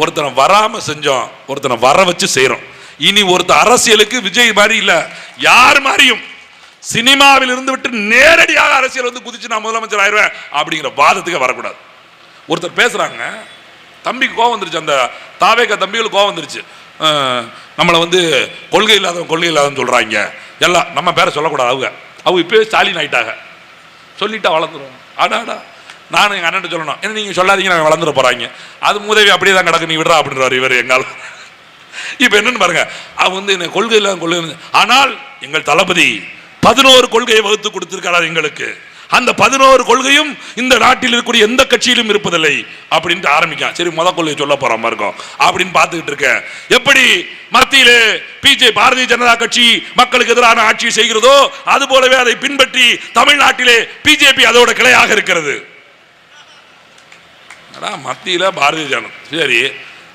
ஒருத்தனை வராம செஞ்சோம், ஒருத்தனை வர வச்சு செய்யறோம். இனி ஒருத்தர் அரசியலுக்கு விஜய் மாதிரி இல்ல, யார் மாதிரியும் சினிமாவில் இருந்து விட்டு நேரடியாக அரசியல் வந்து குதிச்சு நான் முதலமைச்சர் ஆயிடுவேன் அப்படிங்கிற வாதத்துக்கு வரக்கூடாது. ஒருத்தர் பேசுறாங்க, தம்பிக்கு கோவம் வந்துருச்சு, அந்த தாவேக தம்பிகளுக்கு கோவம் வந்துருச்சு. நம்மளை வந்து கொள்கை இல்லாதவன்னு சொல்றாங்க எல்லாம். நம்ம பேரை சொல்லக்கூடாது, அவங்க இப்பவே ஸ்டாலின் ஆயிட்டாங்க, சொல்லிட்டா வளர்ந்துருவோம். ஆடாடா நானும் எங்கள் அண்ணன் சொல்லணும், ஏன்னா நீங்கள் சொல்லாதீங்க நாங்கள் வளர்ந்துட போகிறாங்க, அது முதவி அப்படியே தான் கிடக்கு, நீ விடுறா அப்படின்றார் இவர் எங்கால். இப்போ என்னன்னு பாருங்க, அவன் வந்து என்ன கொள்கை இல்லாத கொள்கை. ஆனால் எங்கள் தளபதி 11 கொள்கையை வகுத்து கொடுத்திருக்கிறார் எங்களுக்கு. அந்த 11 கொள்கையும் இந்த நாட்டில் இருக்கக்கூடிய எந்த கட்சியிலும் இருப்பதில்லை அப்படின்ட்டு ஆரம்பிக்கான். சரி, முதல் கொள்கையை சொல்ல போற மாதிரி இருக்கும் அப்படின்னு பார்த்துக்கிட்டு இருக்கேன். எப்படி மத்தியிலே பாரதிய ஜனதா கட்சி மக்களுக்கு எதிரான ஆட்சி செய்கிறதோ அது போலவே அதை பின்பற்றி தமிழ்நாட்டிலே பிஜேபி அதோட கிளையாக இருக்கிறது. மத்தியில பாரதிய ஜனதா, சரி,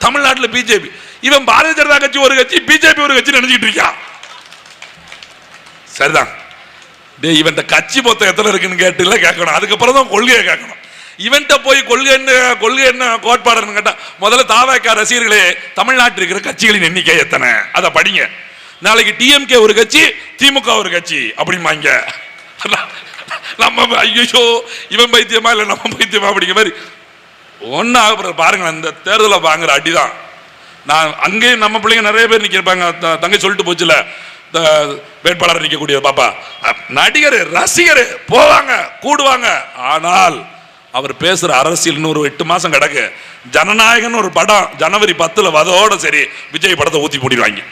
தமிழ்நாட்டில் பிஜேபி. இவன் பாரதிய ஜனதா கட்சி ஒரு கட்சி, பிஜேபி ஒரு கட்சி நினைச்சிட்டு இருக்கான். சரிதான், இவன் கட்சி மொத்தம் எத்தனை இருக்குன்னு கேட்டு கேட்கணும், அதுக்கப்புறம் தான் கொள்கையை கேட்கணும். இவன்ட்ட போய் கொள்கை என்ன கோட்பாடுன்னு கேட்டா, முதல்ல தாவேகா ரசிகர்களே, தமிழ்நாட்டில் இருக்கிற கட்சிகளின் எண்ணிக்கை எத்தனை அதை படிங்க. நாளைக்கு டிஎம்கே ஒரு கட்சி, திமுக ஒரு கட்சி அப்படிமாங்க. நம்ம ஐயோ இவன் பைத்தியமா இல்லை நம்ம பைத்தியமா அப்படிங்கிற மாதிரி ஒன்னாக பாருங்க. அந்த தேர்தலில் வாங்குற அடிதான். நான் அங்கேயும் நம்ம பிள்ளைங்க நிறைய பேர் நிற்கிறாங்க. தங்கை சொல்லிட்டு போச்சுல, வேட்பாளர் நிற்கக்கூடிய பாப்பா நடிகர் ரசிகர் போவாங்க கூடுவாங்க. ஆனால் அவர் பேசுற அரசியல் இன்னொரு 8 மாசம் கிடக்கு. ஜனநாயகன் ஒரு படம் ஜனவரி 10 அதோட சரி விஜய் படத்தை ஊத்தி போட்டிடுவாங்க.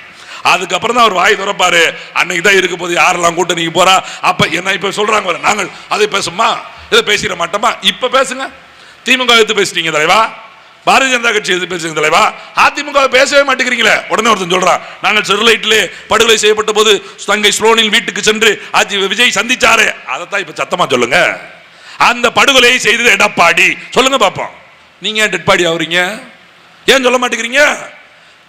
அதுக்கப்புறம் தான் அவர் வாய் திறப்பாரு. அன்னைக்கு தான் இருக்க போது யாரெல்லாம் கூட்டணிக்கு போறா. அப்ப என்ன இப்ப சொல்றாங்க, நாங்கள் அதை பேசுமா இதை பேசிட மாட்டோமா? இப்ப பேசுங்க. திமுக எடுத்து பேசிட்டீங்க தலைவா, பாரதிய ஜனதா கட்சி எது பேசுங்க தலைவா, அதிமுக பேசவே மாட்டேங்கிறீங்களே. உடனே ஒருத்தன் சொல்றான், நாங்கள் ஸ்டெர்லைட்டிலே படுகொலை செய்யப்பட்ட போது தங்கை ஸ்லோனின் வீட்டுக்கு சென்று விஜய் சந்திச்சாரு. அதைத்தான் இப்ப சத்தமா சொல்லுங்க. அந்த படுகொலையை செய்தது எடப்பாடி, சொல்லுங்க பாப்போம். நீங்க ஏன் டெட்பாடி ஆகுறீங்க? ஏன் சொல்ல மாட்டேங்கிறீங்க?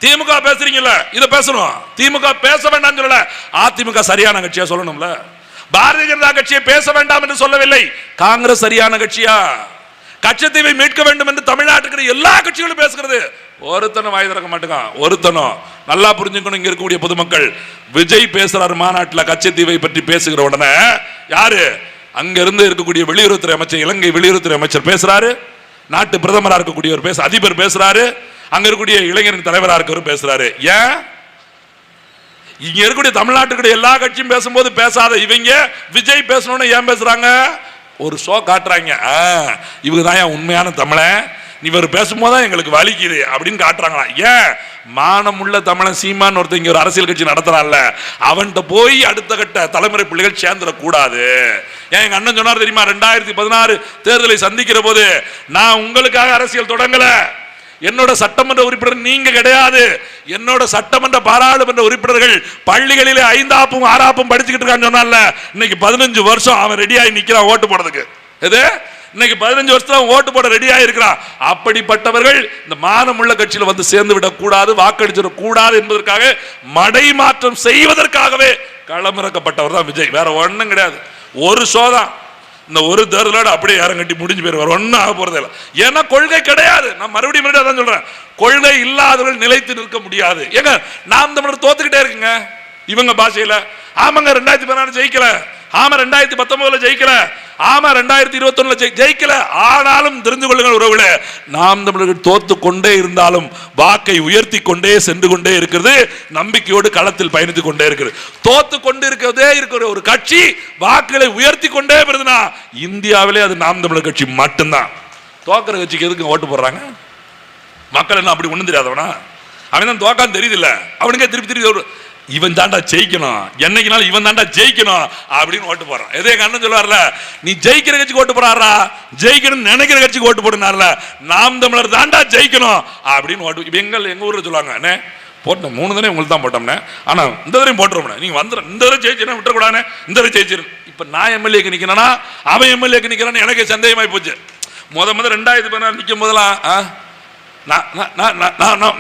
திமுக பேசுறீங்கல்ல, இதை பேசணும். திமுக பேச வேண்டாம் சொல்லல, அதிமுக சரியான கட்சியா சொல்லணும்ல. பாரதிய ஜனதா கட்சியை பேச வேண்டாம் என்று சொல்லவில்லை, காங்கிரஸ் சரியான கட்சியா? கச்சத்தீவை மீட்க வேண்டும் என்று தமிழ்நாட்டுக்கு எல்லா கட்சிகளும் பேசுகிறது. ஒருத்தனும் வாய் திறக்க மாட்டேங்கான். ஒருத்தனும் நல்லா புரிஞ்சுக்கணும். இங்க இருக்கக்கூடிய பொதுமக்கள், விஜய் பேசுறாரு மாநாட்டில் கச்சத்தீவை பற்றி பேசுகிற உடனே யாரு அங்க இருந்து இருக்கக்கூடிய வெளியுறவுத்துறை அமைச்சர், இலங்கை வெளியுறவுத்துறை அமைச்சர் பேசுறாரு, நாட்டு பிரதமராக இருக்கக்கூடியவர் அதிபர் பேசுறாரு, அங்க இருக்கக்கூடிய இளைஞரின் தலைவராக இருக்கிறவர் பேசுறாரு. ஏன் இங்க இருக்கக்கூடிய தமிழ்நாட்டுடைய எல்லா கட்சியும் பேசும்போது பேசாத இவங்க விஜய் பேசணும்னு ஏன் பேசுறாங்க? ஒரு ஷோ காட்டுறாங்க. இவங்க தான் உண்மையான தமிழன், இவர் பேசும்போது எங்களுக்கு வலிக்குது அப்படின்னு காட்டுறாங்களா? ஏன்? மானமுள்ள தமிழன் சீமான் ஒருத்தர் இங்க ஒரு அரசியல் கட்சி நடத்துறான்ல, அவன்கிட்ட போய் அடுத்த கட்ட தலைமுறை பிள்ளைகள் சேர்ந்துடக்கூடாது. ஏன் எங்க அண்ணன் சொன்னார் தெரியுமா? 2016 தேர்தலை சந்திக்கிற போது, நான் உங்களுக்காக அரசியல் தொடங்கல, என்னோட சட்டமன்ற உறுப்பினர் நீங்க கிடையாது, என்னோட சட்டமன்ற பாராளுமன்ற உறுப்பினர்கள் பள்ளிகளிலே 5ஆப்பும் 6ஆப்பும் படிச்சுக்கிட்டு இருக்கான்னு சொன்னால, இன்னைக்கு 15 வருஷம் அவன் ரெடியாகி நிக்கிறான் ஓட்டு போடுறதுக்கு. எது? இன்னைக்கு 15 வருஷம் ஓட்டு போட ரெடியா இருக்கிறான். அப்படிப்பட்டவர்கள் இந்த மானமுள்ள கட்சியில் வந்து சேர்ந்து விடக்கூடாது, வாக்களிச்சிட கூடாது என்பதற்காக மடை மாற்றம் செய்வதற்காகவே களமிறக்கப்பட்டவர் தான் விஜய். வேற ஒன்றும் கிடையாது. ஒரு சோதான் இந்த ஒரு தேர்தலோட அப்படியே யாரும் கட்டி முடிஞ்சு போயிருவார். ஒன்றும் ஆக போறதே இல்லை. ஏன்னா கொள்கை கிடையாது. நான் மறுபடியும் அதான் சொல்றேன், கொள்கை இல்லாதவர்கள் நிலைத்து நிற்க முடியாது. ஏங்க நாம் தமிழர் தோத்துக்கிட்டே இருக்குங்க இவங்க பாஷையில. ஆமாங்க 2016 ஜெயிக்கல, ஆமா 2019 ஜெயிக்கல, ஆமா 2021 ஜெயிக்கல. ஆனாலும் தெரிந்து கொள்ளுங்கள் உறவுகளே, நாம் தமிழர்கள் தோத்து கொண்டே இருந்தாலும் வாக்கை உயர்த்தி கொண்டே சென்று கொண்டே இருக்கிறது, நம்பிக்கையோடு களத்தில் பயணித்துக் கொண்டே இருக்கிறது. தோத்து கொண்டு இருக்கிறதே இருக்கிற ஒரு கட்சி வாக்குகளை உயர்த்தி கொண்டே வருதுன்னா இந்தியாவிலே அது நாம் தமிழர் கட்சி மட்டும்தான். தோக்கிற கட்சிக்கு எதுக்கு ஓட்டு போடுறாங்க? மக்கள் என்ன அப்படி ஒண்ணும் தெரியாதவனா? அவன் தான் தோக்கான்னு தெரியுது இல்ல, அவனுக்கே திருப்பி திருப்பி இவன் தாண்டா ஜெயிக்கணும், என்னைக்குனாலும் இவன் தாண்டா ஜெயிக்கணும் அப்படின்னு ஓட்டு போறான். எதே எங்க அண்ணன் சொல்லுவார்ல, நீ ஜெயிக்கிற கட்சிக்கு ஓட்டு போறாரா, ஜெயிக்கணும் நினைக்கிற கட்சிக்கு ஓட்டு போடுனார்ல, நாம் தமிழர் தாண்டா ஜெயிக்கணும் அப்படின்னு ஓட்டு. இப்ப எங்க ஊர்ல சொல்லுவாங்க, அண்ணே போட்டோம் 3 தானே உங்களுக்கு தான் போட்டோம்னே, ஆனா இந்த தடவையும் போட்டுருவோம், நீங்க வந்துடும் இந்த தடவை ஜெயிச்சுனா விட்டுறக்கூடாது, இந்த தடவை ஜெயிச்சிரு. இப்ப நான் எம்எல்ஏக்கு நிக்கிறேன்னா அவன் எம்எல்ஏக்கு நிக்கிறான்னு எனக்கு சந்தேகமாய் போச்சு. முத 2016 நிற்கும் போதெல்லாம்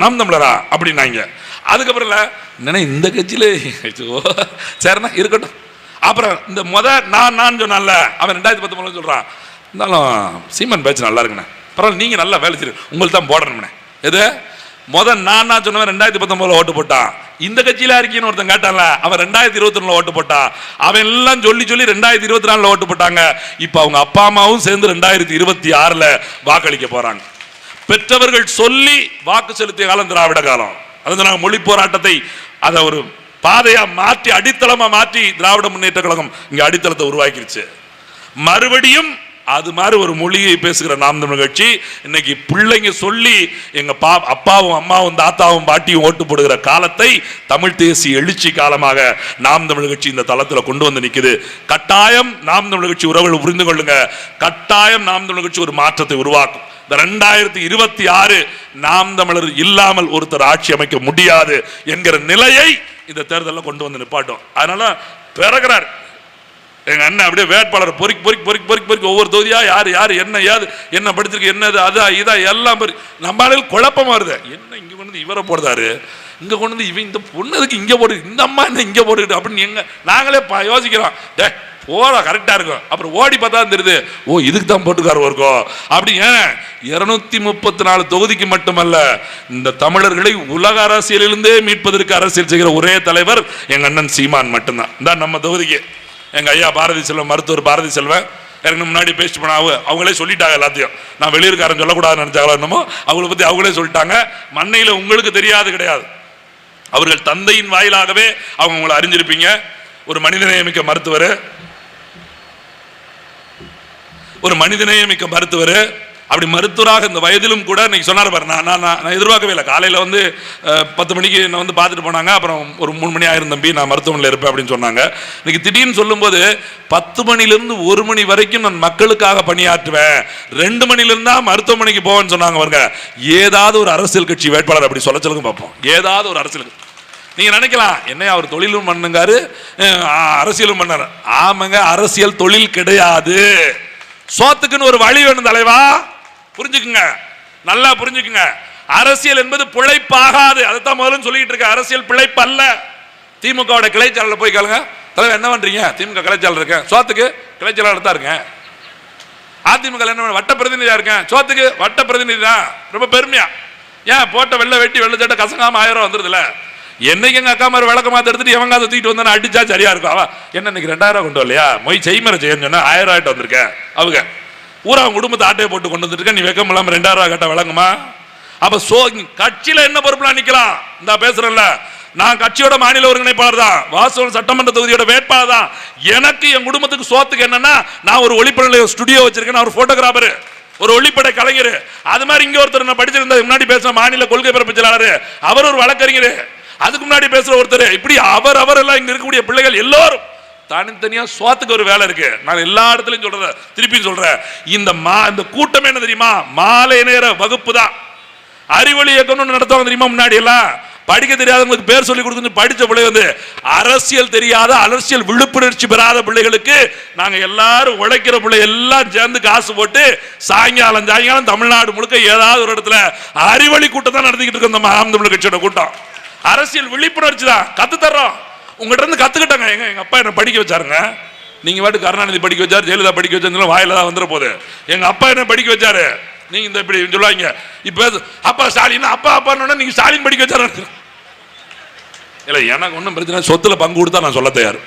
நாம் தமிழரா அப்படின்னாங்க. அதுக்கப்புறம் இந்த கட்சியில சரிண்ணா இருக்கட்டும். அப்புறம் இந்த நான் சொன்னான்ல, அவன் 2019 சொல்றான், இருந்தாலும் சீமன் பேச்சு நல்லா இருக்குண்ணே, பரவாயில்ல நீங்க நல்லா வேலை செய்ய உங்களுக்கு தான் போடணும்னே. எது நான் சொன்னவன் 2019 ஓட்டு போட்டான். இந்த கட்சியில இருக்கீன்னு ஒருத்தன் கேட்டான்ல, அவன் 2021 ஓட்டு போட்டான். அவன் எல்லாம் சொல்லி 2024 ஓட்டு போட்டாங்க. இப்ப அவங்க அப்பா அம்மாவும் சேர்ந்து 2026 வாக்களிக்க போறாங்க. பெற்றவர்கள் சொல்லி வாக்கு செலுத்திய காலம் திராவிட காலம். அது மொழி போராட்டத்தை அதை ஒரு பாதையா மாற்றி அடித்தளமா மாற்றி திராவிட முன்னேற்ற கழகம் இங்க அடித்தளத்தை உருவாக்கிருச்சு. மறுபடியும் அது மாதிரி ஒரு மொழியை பேசுகிற நாம் தமிழர் கட்சி இன்னைக்கு பிள்ளைங்க சொல்லி எங்க அப்பாவும் அம்மாவும் தாத்தாவும் பாட்டியும் ஓட்டு போடுகிற காலத்தை தமிழ் தேசிய எழுச்சி காலமாக நாம் தமிழர் கட்சி இந்த தளத்தில் கொண்டு வந்து நிற்குது. கட்டாயம் நாம் தமிழர் கட்சி உறவுகள் புரிந்து கொள்ளுங்க, கட்டாயம் நாம் தமிழர் கட்சி ஒரு மாற்றத்தை உருவாக்கும். 2026 நாம் தமிழர் இல்லாமல் ஒருத்தர் ஆட்சி அமைக்க முடியாது என்கிற நிலையை இந்த தேர்தலில் கொண்டு வந்து நிப்பாட்டும். அதனால பிறகுறார் எங்க அண்ணன் அப்படியே வேட்பாளர் பொறுக்கி பொறுக்கி பொறுக்கி பொறுக்கி பொறுக்கி ஒவ்வொரு தொகுதியா யார் யார் என்ன ஏது என்ன படிச்சிருக்கு என்னது அதா இதா எல்லாம் நம்மளால குழப்பமா வருது. என்ன இங்க கொண்டு வந்து இவரை போடுதாரு, இங்க கொண்டு வந்து இவன் இந்த பொண்ணுக்கு இங்க போடு, இந்த அம்மா என்ன இங்க போடுது அப்படின்னு எங்க நாங்களே யோசிக்கிறோம். போறா கரெக்டா இருக்கும். அப்புறம் ஓடி பார்த்தா தெரியுது, ஓ இதுக்கு தான் போட்டுக்காரு இருக்கோம் அப்படி. ஏன் 234 தொகுதிக்கு மட்டுமல்ல, இந்த தமிழர்களை உலக அரசியலிருந்தே மீட்பதற்கு அரசியல் செய்கிற ஒரே தலைவர் எங்க அண்ணன் சீமான் மட்டும்தான். இந்த நம்ம தொகுதிக்கு எங்க ஐயா பாரதி செல்வம், மருத்துவர் பாரதி செல்வம் எனக்கு முன்னாடி பேசிட்டு போனாங்க. அவங்களே சொல்லிட்டாங்க எல்லாத்தையும். நான் வெளியூர்காரன் சொல்லக்கூடாதுன்னு நினைச்சாங்களோ என்னமோ, அவங்கள பத்தி அவங்களே சொல்லிட்டாங்க. மண்ணையில உங்களுக்கு தெரியாது கிடையாது, அவர்கள் தந்தையின் வாயிலாகவே அவங்க உங்களை அறிஞ்சிருப்பீங்க. ஒரு மனிதநேயமிக்க மருத்துவர், ஒரு மனிதநேயமிக்க மருத்துவர். அப்படி மருத்துவராக இந்த வயதிலும் கூட இன்னைக்கு சொன்னார் பாரு, நான் எதிர்பார்க்கவே இல்லை. காலையில் வந்து 10 மணிக்கு என்னை வந்து பார்த்துட்டு போனாங்க. அப்புறம் ஒரு 3 மணி ஆயிரம் தம்பி நான் மருத்துவமனையில் இருப்பேன் அப்படின்னு சொன்னாங்க. இன்னைக்கு திடீர்னு சொல்லும்போது 10 மணிலிருந்து 1 மணி வரைக்கும் நான் மக்களுக்காக பணியாற்றுவேன், 2 மணிலிருந்தா மருத்துவமனைக்கு போவேன்னு சொன்னாங்க. பாருங்க, ஏதாவது ஒரு அரசியல் கட்சி வேட்பாளர் அப்படி சொல்ல சொல்லுங்க பார்ப்போம். ஏதாவது ஒரு அரசியல் நீங்க நினைக்கலாம், என்ன அவர் தொழிலும் பண்ணுங்காரு அரசியலும் பண்ணாரு. ஆமாங்க, அரசியல் தொழில் கிடையாது. சோத்துக்குன்னு ஒரு வழி வேணும் தலைவா, புரிஞ்சுக்குங்க, நல்லா புரிஞ்சுக்குங்க. அரசியல் என்பது பிழைப்பாகாது. அதைத்தான் முதல்ல சொல்லிட்டு இருக்க. அரசியல் பிழைப்பு அல்ல. திமுக கிளைச்சாளர் போய் கேளுங்க, தலைவர் என்ன பண்றீங்க? திமுக கிளைச்சாளர் இருக்கேன், சோத்துக்கு கிளைச்சாளர் தான் இருக்கேன். அதிமுக என்ன வட்ட பிரதிநிதியா இருக்கேன், சோத்துக்கு வட்ட பிரதிநிதி தான். ரொம்ப பெருமையா. ஏன் போட்ட வெள்ளை வெட்டி வெள்ளை சட்டை கசங்காம 1000 வந்துருதுல. என்னைக்கு எங்க அக்கா மாதிரி விளக்க மாத்த எடுத்துட்டு எவங்க அதை தூக்கிட்டு வந்தா அடிச்சா சரியா இருக்கும். அவ என்ன இன்னைக்கு 2000 கொண்டு வரலையா, மொய் செய்மறை செய்யன்னு சொன்னா 1000 ஆயிட்டு வந்திருக்கேன். அவங்க ஊரா அவங்க குடும்பத்தை ஆட்டையை போட்டு கொண்டு வந்துருக்கேன், நீ வெக்கம் இல்லாம 2000 கேட்டா விளங்குமா? அப்ப கட்சியில என்ன பொறுப்புல நிக்கலாம்? இந்த பேசுறேன்ல, நான் கட்சியோட மாநில ஒருங்கிணைப்பாளர் தான், வாசவன் சட்டமன்ற தொகுதியோட வேட்பாளர் தான். எனக்கு என் குடும்பத்துக்கு சோத்துக்கு என்னன்னா, நான் ஒரு ஒளிப்பட ஸ்டுடியோ வச்சிருக்கேன், ஒரு போட்டோகிராஃபர், ஒரு ஒளிப்படை கலைஞர். அது மாதிரி இங்க ஒருத்தர் நான் படிச்சிருந்த முன்னாடி பேசுற மாநில கொள்கை பரப்பு செயலாளர், அவர் ஒரு வழக்கறிஞர், அதுக்கு முன்னாடி பேசுற ஒருத்தர், இப்படி அவர் எல்லாம் இங்க இருக்கக்கூடிய பிள்ளைகள் எல்லாரும் தனித்தனியா சோத்துக்கு ஒரு வேலை இருக்கு. நான் எல்லா இடத்துலயும் சொல்றேன், திருப்பி சொல்றேன், இந்த கூட்டம் என்ன தெரியுமா? மாலை நேர வகுப்பு தான். அறிவொளி இயக்கம் நடத்துவாங்க தெரியுமா? முன்னாடி எல்லாம் படிக்க தெரியாதவங்களுக்கு பேர் சொல்லி கொடுத்து படிச்ச பிள்ளை வந்து அரசியல் தெரியாத, அரசியல் விழிப்புணர்ச்சி பெறாத பிள்ளைகளுக்கு நாங்க எல்லாரும் உழைக்கிற பிள்ளை எல்லாம் சேர்ந்து காசு போட்டு சாயங்காலம் தமிழ்நாடு முழுக்க ஏதாவது ஒரு இடத்துல அறிவொளி கூட்டம் தான் நடத்திக்கிட்டு இருக்கோம். இந்த நாம் தமிழர் கட்சியோட கூட்டம் அரசியல் விழிப்புணர்ச்சி தான் கத்து தர்றோம். உங்ககிட்ட இருந்து கத்துக்கிட்டாங்க. எங்க அப்பா என்ன படிக்க வச்சாருங்க. நீங்க வாட்டு கருணாநிதி படிக்க வச்சாரு, ஜெயலலிதா படிக்க வச்சாரு, வாயில தான் வந்துட போகுது. எங்க அப்பா என்ன படிக்க வச்சாரு, நீங்க இந்த இப்படி சொல்லுவாங்க. இப்ப அப்பா ஸ்டாலின், அப்பா அப்பா நீங்க ஸ்டாலின் படிக்க வச்சாரு. இல்ல, எனக்கு ஒன்றும் பிரச்சனை, சொத்துல பங்கு கொடுத்தா நான் சொல்ல தயார்.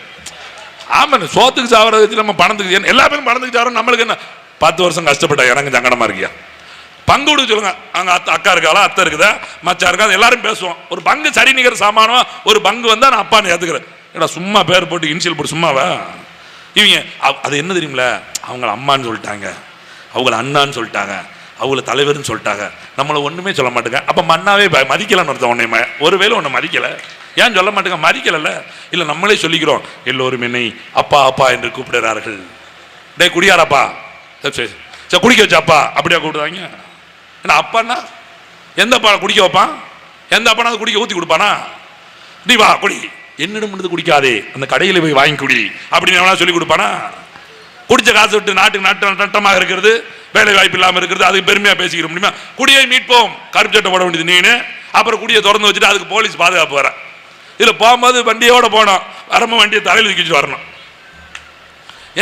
ஆமா, சோத்துக்கு சாவர வச்சு நம்ம பணத்துக்கு எல்லா பேரும் பணத்துக்கு சாவரம். நம்மளுக்கு என்ன 10 வருஷம் கஷ்டப்பட்டா எனக்கு சங்கடமா இருக்கியா? பங்கு கொடுக்க சொல்லுங்க. அங்க அக்கா இருக்காளா, அத்தை இருக்குதா, மச்சா இருக்கா, எல்லாரும் பேசுவோம். ஒரு பங்கு சரி நிகர் சாமானமா ஒரு பங்கு வந்தா நான் அப்பான்னு ஏத்துக்கிறேன். ஏடா சும்மா பேர் போட்டு இனிஷியல் போட்டு சும்மாவா? இவங்க அது என்ன தெரியுமில, அவங்கள அம்மான்னு சொல்லிட்டாங்க, அவங்கள அண்ணான்னு சொல்லிட்டாங்க, அவங்கள தலைவர்னு சொல்லிட்டாங்க, நம்மளை ஒண்ணுமே சொல்ல மாட்டேங்க. அப்ப மண்ணாவே மதிக்கலன்னு அர்த்தம். உன்னை ஒருவேளை உன்னை மதிக்கல, ஏன் சொல்ல மாட்டேங்க? மதிக்கல. இல்ல, நம்மளே சொல்லிக்கிறோம், எல்லோரும் என்னை அப்பா அப்பா என்று கூப்பிடுறார்கள். டே குடியாரப்பா, சரி குடிக்க வச்சாப்பா அப்படியா கூப்பிடுவாங்க? ஏன்னா அப்பான்னா எந்த அப்பா குடிக்க வைப்பான்? எந்த அப்பா அது குடிக்க ஊற்றி கொடுப்பானா? நீ வா குடி, என்னிடம் குடிக்காதே, அந்த கடையில் போய் வாங்கி குடி அப்படின்னு சொல்லி கொடுப்பானா? குடிச்ச காசு விட்டு நாட்டுக்கு நட்டமாக இருக்கிறது, வேலை வாய்ப்பு இல்லாமல் இருக்கிறது, அதுக்கு பெருமையாக பேசிக்கிற முடியுமா? குடியை மீட்போம், கருப்பு சட்டை போட வேண்டியது நீனு. அப்புறம் குடியை திறந்து வச்சுட்டு அதுக்கு போலீஸ் பாதுகாப்பு வர. இதில் போகும்போது வண்டியோட போனோம், வரம்ப வண்டியை தலையில் தூக்கிச்சு வரணும்.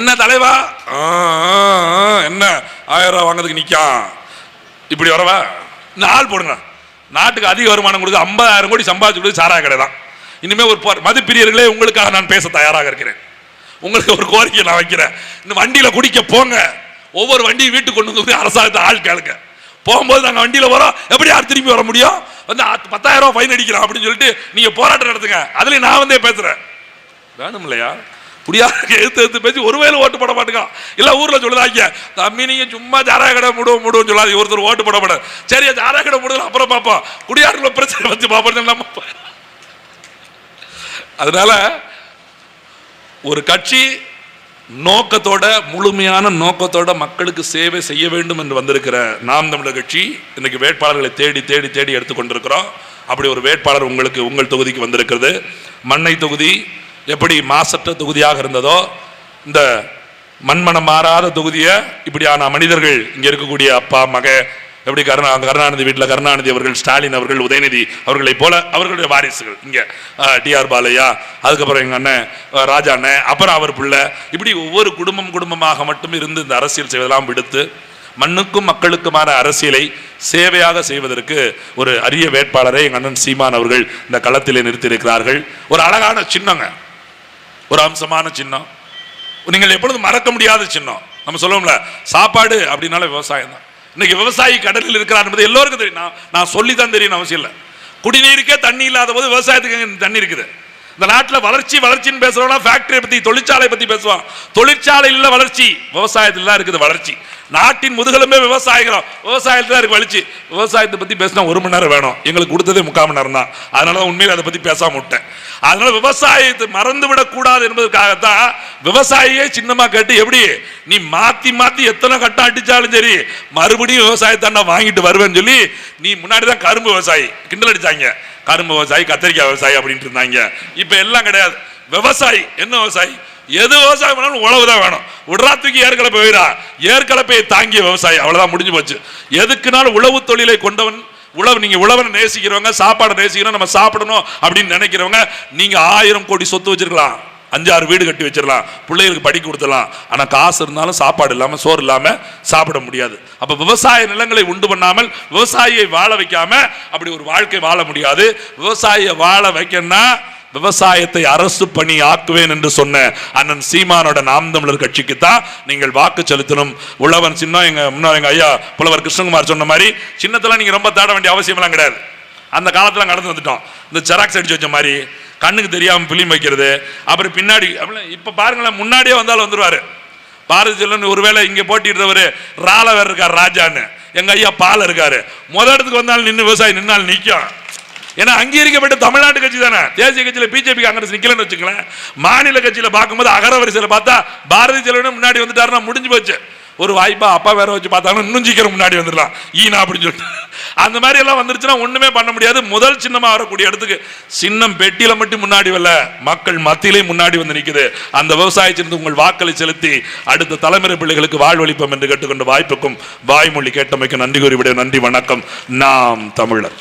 என்ன தலைவா, என்ன 1000 ரூபா வாங்கிறதுக்கு நிற்கான், இப்படி வரவா? இந்த ஆள் போடுங்க. நாட்டுக்கு அதிக வருமானம் கொடுத்து 50,000 கோடி சம்பாதிச்சு கொடுத்து சாராய கடை தான். இனிமேல் ஒரு மதுப்பிரியர்களே, உங்களுக்காக நான் பேச தயாராக இருக்கிறேன். உங்களுக்கு ஒரு கோரிக்கை நான் வைக்கிறேன். இந்த வண்டியில குடிக்க போங்க, ஒவ்வொரு வண்டியும் வீட்டுக்கு கொண்டு வந்து அரசாங்கத்தை ஆள் கேளுங்க. போகும்போது நாங்கள் வண்டியில் வரோம், எப்படி யார் திரும்பி வர முடியும்? வந்து 10,000 ரூபாய் ஃபைன் அடிக்கலாம் அப்படின்னு சொல்லிட்டு நீங்க போராட்டம் நடத்துங்க. அதுல நான் வந்தே பேசுறேன். வேணும் இல்லையா? குடியாருக்கு எடுத்து பேசி ஒருவேளை ஓட்டு போட மாட்டேங்க. இல்ல ஊர்ல சொல்லுதாங்க, தம்பி நீங்க சும்மா சாராய கடை முடுவோம் சொல்லாது, ஒருத்தர் ஓட்டு போட மாட்டேன். சரி, சாராய கடை முடுதல் அப்புறம் பார்ப்போம், குடியாருக்குள்ள பிரச்சனை வச்சு பார்ப்போம். அதனால ஒரு கட்சி நோக்கத்தோட, முழுமையான நோக்கத்தோட மக்களுக்கு சேவை செய்ய வேண்டும் என்று வந்திருக்கிற நாம் தமிழர் கட்சி இன்னைக்கு வேட்பாளர்களை தேடி தேடி தேடி எடுத்துக்கொண்டிருக்கிறோம். அப்படி ஒரு வேட்பாளர் உங்களுக்கு உங்கள் தொகுதிக்கு வந்திருக்கிறது. மண்ணை தொகுதி எப்படி மாசற்ற தொகுதியாக இருந்ததோ, இந்த மண்மனம் மாறாத தொகுதியை இப்படியான மனிதர்கள் இங்க இருக்கக்கூடிய அப்பா மக, எப்படி கருணாநிதி வீட்டில் கருணாநிதி அவர்கள், ஸ்டாலின் அவர்கள், உதயநிதி அவர்களை போல அவர்களுடைய வாரிசுகள் இங்க டிஆர் பாலையா, அதுக்கப்புறம் எங்க அண்ணன் ராஜா அண்ணன், அப்புறம் அவர் பிள்ளை, இப்படி ஒவ்வொரு குடும்பமாக மட்டும் இருந்து இந்த அரசியல் செய்வதெல்லாம் விடுத்து மண்ணுக்கும் மக்களுக்குமான அரசியலை சேவையாக செய்வதற்கு ஒரு அரிய வேட்பாளரை எங்க அண்ணன் சீமான் அவர்கள் இந்த களத்திலே நிறுத்தியிருக்கிறார்கள். ஒரு அழகான சின்னங்க, ஒரு அம்சமான சின்னம், நீங்கள் எப்பொழுதும் மறக்க முடியாத சின்னம். நம்ம சொல்லுவோம்ல, சாப்பாடு அப்படின்னால விவசாயம் தான். இன்னைக்கு விவசாயி கடலில் இருக்கிறார் என்பது எல்லோருக்கும் தெரியும். நான் சொல்லி தான் தெரியும் அவசியம் இல்லை. குடிநீருக்கே தண்ணி இல்லாத போது விவசாயத்துக்கு தண்ணி இருக்குது. இந்த நாட்டில் வளர்ச்சின்னு பேசுறோம்னா ஃபேக்டரியை பத்தி, தொழிற்சாலை பத்தி பேசுவான். தொழிற்சாலையில் வளர்ச்சி, விவசாயத்தில் தான் இருக்குது வளர்ச்சி. நாட்டின் முதுகெலும்பே விவசாயிக்கிறோம், விவசாயத்தில் தான் இருக்கு வளர்ச்சி. விவசாயத்தை பத்தி பேசினா 1 மணி நேரம் வேணும், எங்களுக்கு கொடுத்ததே 3/4 மணி நேரம் தான். அதனால உண்மையில் அதை பத்தி பேசாம விட்டேன். அதனால விவசாயத்தை மறந்துவிடக் கூடாது என்பதற்காகத்தான் விவசாயியே சின்னமா கேட்டு, எப்படி நீ மாத்தி எத்தனை கட்டம் அடிச்சாலும் சரி மறுபடியும் விவசாயத்தை வாங்கிட்டு வருவேன்னு சொல்லி, நீ முன்னாடிதான் கரும்பு விவசாயி கிண்டல் அடிச்சாங்க, கரும்பு விவசாயி, கத்திரிக்காய் விவசாயி அப்படின்ட்டு இருந்தாங்க. இப்ப எல்லாம் கிடையாது. விவசாயி என்ன விவசாயி, எது விவசாயம் பண்ணாலும் உழவுதான் வேணும். உடராத்துக்கு ஏற்கலப்பை போயிடா, ஏற்கலப்பையை தாங்கிய விவசாயி, அவ்வளவுதான், முடிஞ்சு போச்சு. எதுக்குனாலும் உழவு தொழிலை கொண்டவன், நீங்க உழவனை நேசிக்கிறவங்க, சாப்பாடு நேசிக்கிறோம், நம்ம சாப்பிடணும் அப்படின்னு நினைக்கிறவங்க, நீங்க 1000 கோடி சொத்து வச்சிருக்கலாம், 5-6 வீடு கட்டி வச்சிடலாம், பிள்ளைகளுக்கு படிக்க கொடுத்துடலாம். ஆனா காசு இருந்தாலும் சாப்பாடு இல்லாம, சோறு இல்லாம சாப்பிட முடியாது. அப்ப விவசாய நிலங்களை உண்டு பண்ணாமல் விவசாயியை வாழ வைக்காம அப்படி ஒரு வாழ்க்கை வாழ முடியாது. விவசாயியை வாழ வைக்கணும்னா விவசாயத்தை அரசு பணி ஆக்குவேன் என்று சொன்ன அண்ணன் சீமானோட நாம் தமிழர் கட்சிக்கு தான் நீங்கள் வாக்கு செலுத்தணும். உழவன் சின்னம் எங்க ஐயா புலவர் கிருஷ்ணகுமார் சொன்ன மாதிரி சின்னத்தெல்லாம் நீங்க ரொம்ப தேட வேண்டிய அவசியம் எல்லாம் கிடையாது. அந்த காலத்துல கடந்து வந்துட்டோம். இந்த ஜெராக்ஸ் அடிச்சு வச்ச மாதிரி கண்ணுக்கு தெரியாம பிலிம் வைக்கிறது, அப்புறம் பின்னாடி இப்ப பாருங்களேன், முன்னாடியே வந்தாலும் வந்துருவாரு. பாரதி செல்வன் ஒருவேளை இங்க போட்டிடுறவரு ரால வேற இருக்காரு, ராஜான்னு எங்க ஐயா பால் இருக்காரு. முதல் இடத்துக்கு வந்தாலும் நின்று விவசாயி நின்னால் நிற்கும். ஏன்னா அங்கீகரிக்கப்பட்ட தமிழ்நாட்டு கட்சி தானே. தேசிய கட்சியில பிஜேபி காங்கிரஸ் நிக்கலன்னு வச்சுக்கலாம். மாநில கட்சியில பார்க்கும்போது அகரவரிசையில பார்த்தா பாரதி செல்வன் முன்னாடி வந்துட்டாருன்னா முடிஞ்சு போச்சு. ஒரு வாய்ப்பா அப்பா வேற வச்சு பார்த்தாலும் இன்னும் சீக்கிரம் முன்னாடி வந்துடலாம் ஈனா அப்படின்னு சொல்லிட்டு. அந்த மாதிரி எல்லாம் வந்துருச்சுன்னா ஒண்ணுமே பண்ண முடியாது. முதல் சின்னமா வரக்கூடிய இடத்துக்கு சின்னம் பெட்டியில மட்டும் முன்னாடி வரல, மக்கள் மத்தியிலே முன்னாடி வந்து நிக்குது. அந்த விவசாய சின்னத்துக்கு உங்கள் வாக்களை செலுத்தி அடுத்த தலைமுறை பிள்ளைகளுக்கு வாழ்வளிப்போம் என்று கேட்டுக்கொண்ட வாய்ப்புக்கும் வாய்மொழி கேட்டமைக்கு நன்றி கூறி விட. நன்றி, வணக்கம். நாம் தமிழர்.